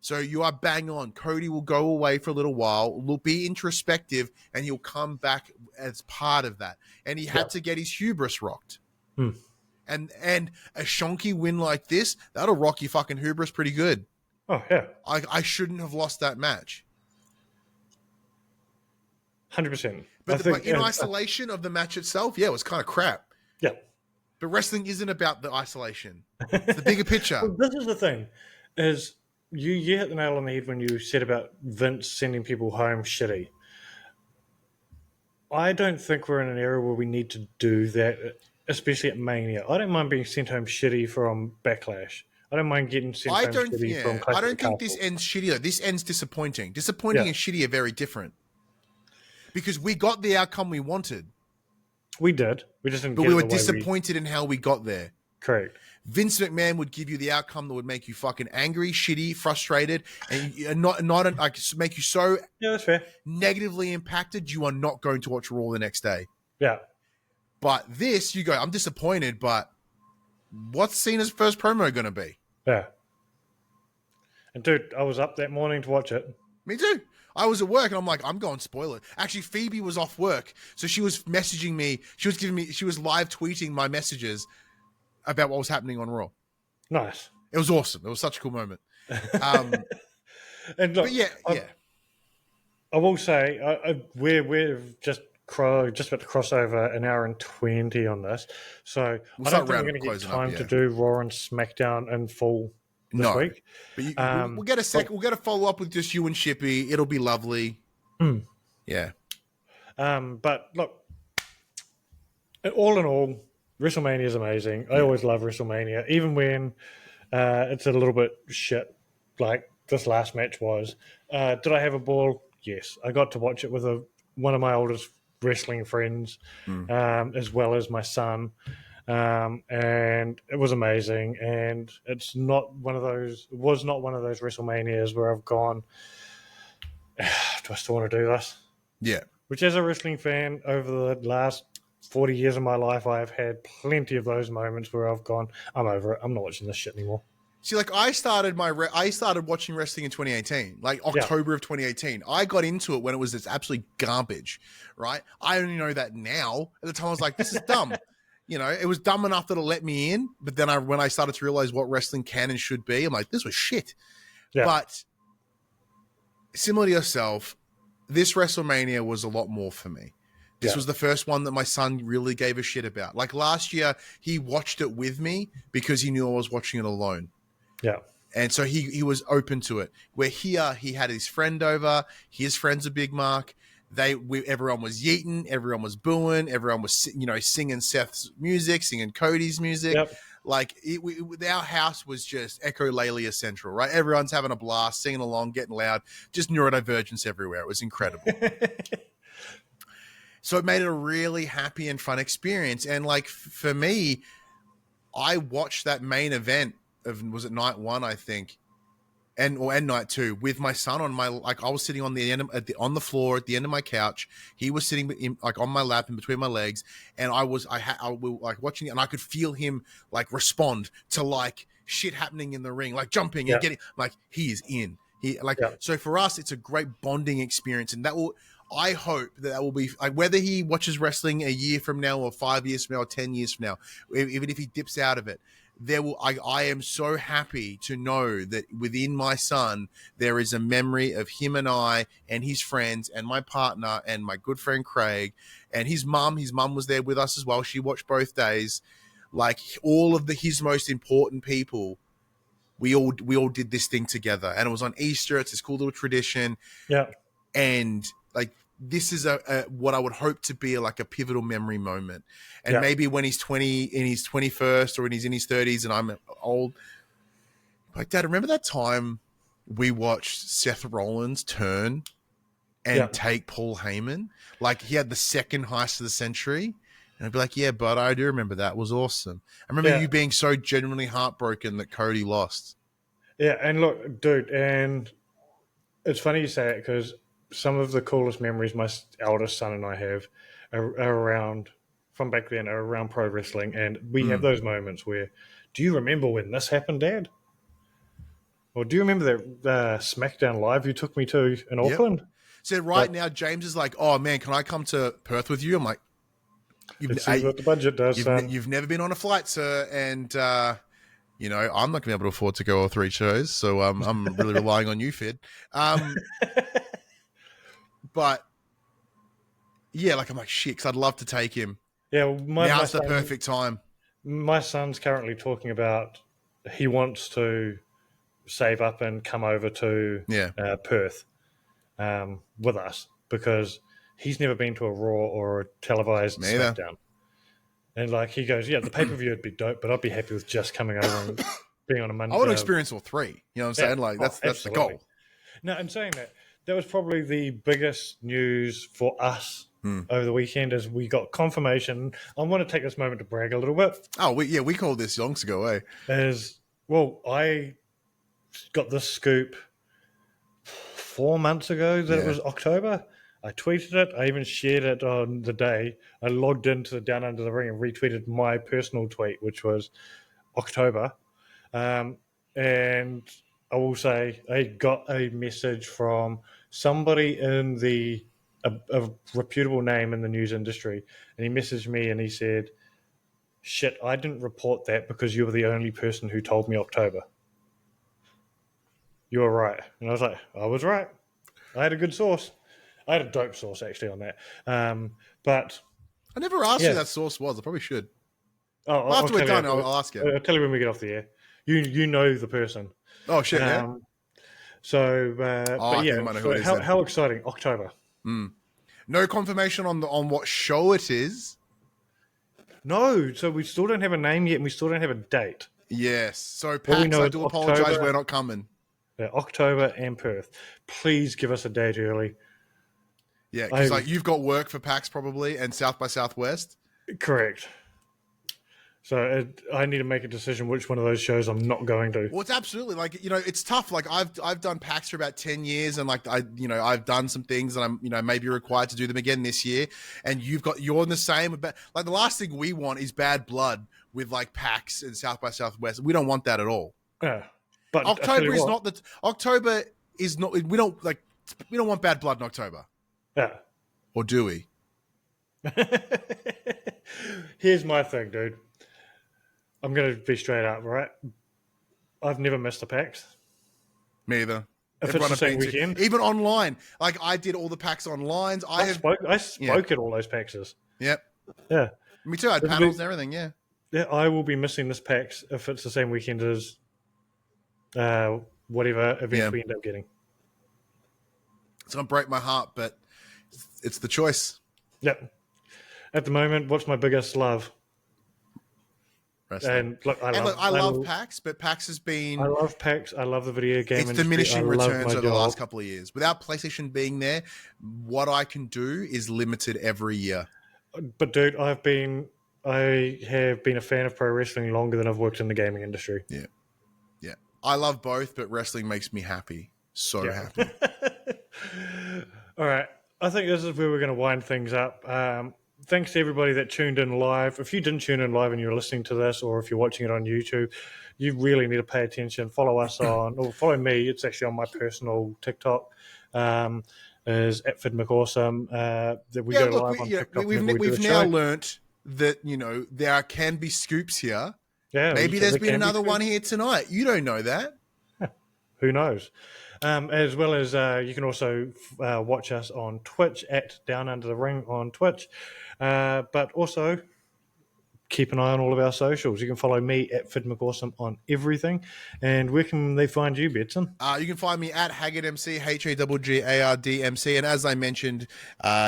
So you are bang on. Cody will go away for a little while, be introspective, and he'll come back as part of that. And he had to get his hubris rocked. And a shonky win like this, that'll rock your fucking hubris pretty good. Oh, yeah. I shouldn't have lost that match. 100%. But in isolation of the match itself, it was kind of crap. Yeah. But wrestling isn't about the isolation. It's the bigger picture. Well, this is the thing, is you hit the nail on the head when you said about Vince sending people home shitty. I don't think we're in an era where we need to do that, especially at Mania. I don't mind being sent home shitty from Backlash. I don't mind getting sent home shitty from Clash I don't think Castle. this ends shitty, though. This ends disappointing. Disappointing and shitty are very different. Because we got the outcome we wanted. We did. We just didn't but get we it were the way disappointed in how we got there. Correct. Vince McMahon would give you the outcome that would make you fucking angry, shitty, frustrated, and not like make you so that's fair. Negatively impacted you are not going to watch Raw the next day. Yeah. But this, you go, I'm disappointed, but what's Cena's first promo going to be? Yeah. And dude, I was up that morning to watch it. Me too. I was at work and I'm like, I'm going spoiler. Actually, Phoebe was off work. So she was messaging me. She was live tweeting my messages about what was happening on Raw. Nice. It was awesome. It was such a cool moment. And look, but yeah. I will say we're just about to cross over an hour and 20 on this, so We'll I don't start think we're round going to get closing up. time to Yeah. do Raw and SmackDown in full this No, week. but we'll get a sec. We'll get a follow up with just you and Shippy. It'll be lovely. Mm. Yeah. But look, all in all, WrestleMania is amazing. I always love WrestleMania, even when it's a little bit shit, like this last match was. Did I have a ball? Yes. I got to watch it with one of my oldest wrestling friends, as well as my son. And it was amazing. And it's not one of those. It was not one of those WrestleManias where I've gone, do I still want to do this? Yeah. Which, as a wrestling fan, over the last 40 years of my life, I have had plenty of those moments where I've gone, I'm over it. I'm not watching this shit anymore. See, like I started watching wrestling in 2018, like October of 2018. I got into it when it was this absolute garbage, right? I only know that now. At the time, I was like, this is dumb. It was dumb enough that it let me in. But then when I started to realize what wrestling can and should be, I'm like, this was shit. Yeah. But similar to yourself, this WrestleMania was a lot more for me. This was the first one that my son really gave a shit about. Like last year, he watched it with me because he knew I was watching it alone. Yeah. And so he was open to it. Where here, he had his friend over. His friend's a Big Mark. Everyone was yeeting. Everyone was booing. Everyone was, singing Seth's music, singing Cody's music. Yep. Like our house was just echolalia central, right? Everyone's having a blast, singing along, getting loud, just neurodivergence everywhere. It was incredible. So it made it a really happy and fun experience. And like for me, I watched that main event was it night one, I think, and night two with my son on my, like I was sitting on the end on the floor at the end of my couch. He was sitting like on my lap in between my legs, and I was like watching it, and I could feel him like respond to like shit happening in the ring, like jumping and getting like he is in. So for us, it's a great bonding experience, and I hope that will be like whether he watches wrestling a year from now or 5 years from now or 10 years from now, even if he dips out of it, I am so happy to know that within my son, there is a memory of him and I and his friends and my partner and my good friend Craig and his mum. His mum was there with us as well. She watched both days. Like all of his most important people, we all did this thing together, and it was on Easter. It's this cool little tradition. Yeah. And like, this is what I would hope to be like a pivotal memory moment. And maybe when he's 20, in his 21st, or when he's in his 30s and I'm old, like, Dad, remember that time we watched Seth Rollins turn and take Paul Heyman? Like, he had the second heist of the century. And I'd be like, yeah, but I do remember that. It was awesome. I remember you being so genuinely heartbroken that Cody lost. Yeah, and look, dude, and it's funny you say it because some of the coolest memories my eldest son and I have are around, from back then, are around pro wrestling. And we have those moments where, do you remember when this happened, Dad? Or do you remember that SmackDown Live you took me to in Auckland? So now, James is like, oh, man, can I come to Perth with you? I'm like, let's see what the budget does, son. You've never been on a flight, sir. And, I'm not going to be able to afford to go all 3 shows. So I'm really relying on you, Phid. But yeah, like I'm like, shit, because I'd love to take him. Yeah, now's the perfect time. My son's currently talking about he wants to save up and come over to Perth with us because he's never been to a Raw or a televised SmackDown. And like he goes, the pay-per-view would be dope, but I'd be happy with just coming over and being on a Monday. I want to experience all 3. You know what I'm saying? Like that's the goal. No, and saying that was probably the biggest news for us over the weekend as we got confirmation. I want to take this moment to brag a little bit. Oh, we called this yonks ago, I got this scoop 4 months ago that it was October. I tweeted it. I even shared it on the day. I logged into the Downunder The Ring and retweeted my personal tweet, which was October. And I will say I got a message from somebody in a reputable name in the news industry, and he messaged me and he said, shit, I didn't report that because you were the only person who told me October. You were right. And I was like, I was right. I had a good source. I had a dope sauce actually on that. But I never asked yeah, who that source was. I probably should. I'll After we're tell done, you. I'll ask you. I'll tell you when we get off the air. You know the person. Oh shit, yeah. So, Oh, but I think yeah, I might know who it is then. how exciting! October. No confirmation on what show it is. No, so we still don't have a name yet, and we still don't have a date. Yes. So All we PAX, know I is do apologize. October. We're not coming. Yeah, October and Perth. Please give us a date early. Yeah, because like you've got work for PAX probably and South by Southwest. Correct. So I need to make a decision which one of those shows I'm not going to. Well, it's absolutely like, you know, it's tough. Like I've done PAX for about 10 years and like I've done some things and I'm, you know, maybe required to do them again this year. And you're in the same, like the last thing we want is bad blood with like PAX and South by Southwest. We don't want that at all. Yeah. But October is not, we don't want bad blood in October. Yeah. Or do we? Here's my thing, dude. I'm going to be straight up, right? I've never missed a PAX. Me either. If it's the same weekend. Even online. Like I did all the PAX online. I spoke at all those PAXs. Yep. Yeah. Me too. I had panels and everything, yeah. Yeah, I will be missing this PAX if it's the same weekend as whatever event we end up getting. It's going to break my heart, but it's the choice. Yep. At the moment, what's my biggest love? Wrestling. And look, I love PAX, but PAX has been... I love PAX. I love the video game industry. It's diminishing returns over the last couple of years. Without PlayStation being there, what I can do is limited every year. But dude, I have been a fan of pro wrestling longer than I've worked in the gaming industry. Yeah. Yeah. I love both, but wrestling makes me happy. So happy. All right. I think this is where we're going to wind things up. Thanks to everybody that tuned in live. If you didn't tune in live and you're listening to this, or if you're watching it on YouTube, you really need to pay attention. Follow us or follow me. It's actually on my personal TikTok. Is at Phid McAwesome. That we go live on TikTok. We've now learnt that, you know, there can be scoops here. Yeah, maybe there's been another one here tonight. You don't know that. Who knows? As well as you can also watch us on Twitch at Downunder The Ring on Twitch. But also keep an eye on all of our socials. You can follow me at Phid McAwesome on everything. And where can they find you, Betson? You can find me at HaggardMC, HaggardMC. And as I mentioned,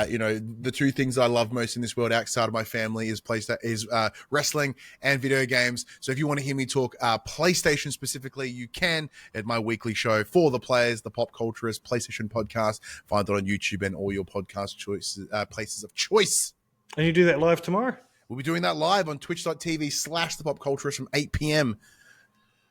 you know, the two things I love most in this world outside of my family is wrestling and video games. So if you want to hear me talk PlayStation specifically, you can at my weekly show For the Players, the Pop Culturist PlayStation podcast. Find it on YouTube and all your podcast places of choice. And you do that live tomorrow? We'll be doing that live on twitch.tv/thepopculturist from 8 p.m.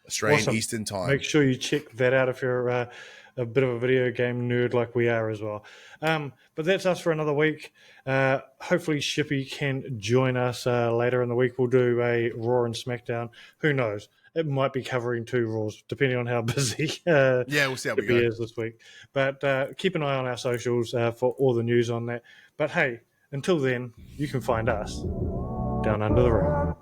Australian Eastern Time. Make sure you check that out if you're a bit of a video game nerd like we are as well. But that's us for another week. Hopefully Shippy can join us later in the week. We'll do a Raw and SmackDown. Who knows? It might be covering 2 Raws, depending on how busy we'll see how we go. is this week. But keep an eye on our socials for all the news on that. But hey, until then, you can find us down under the ring.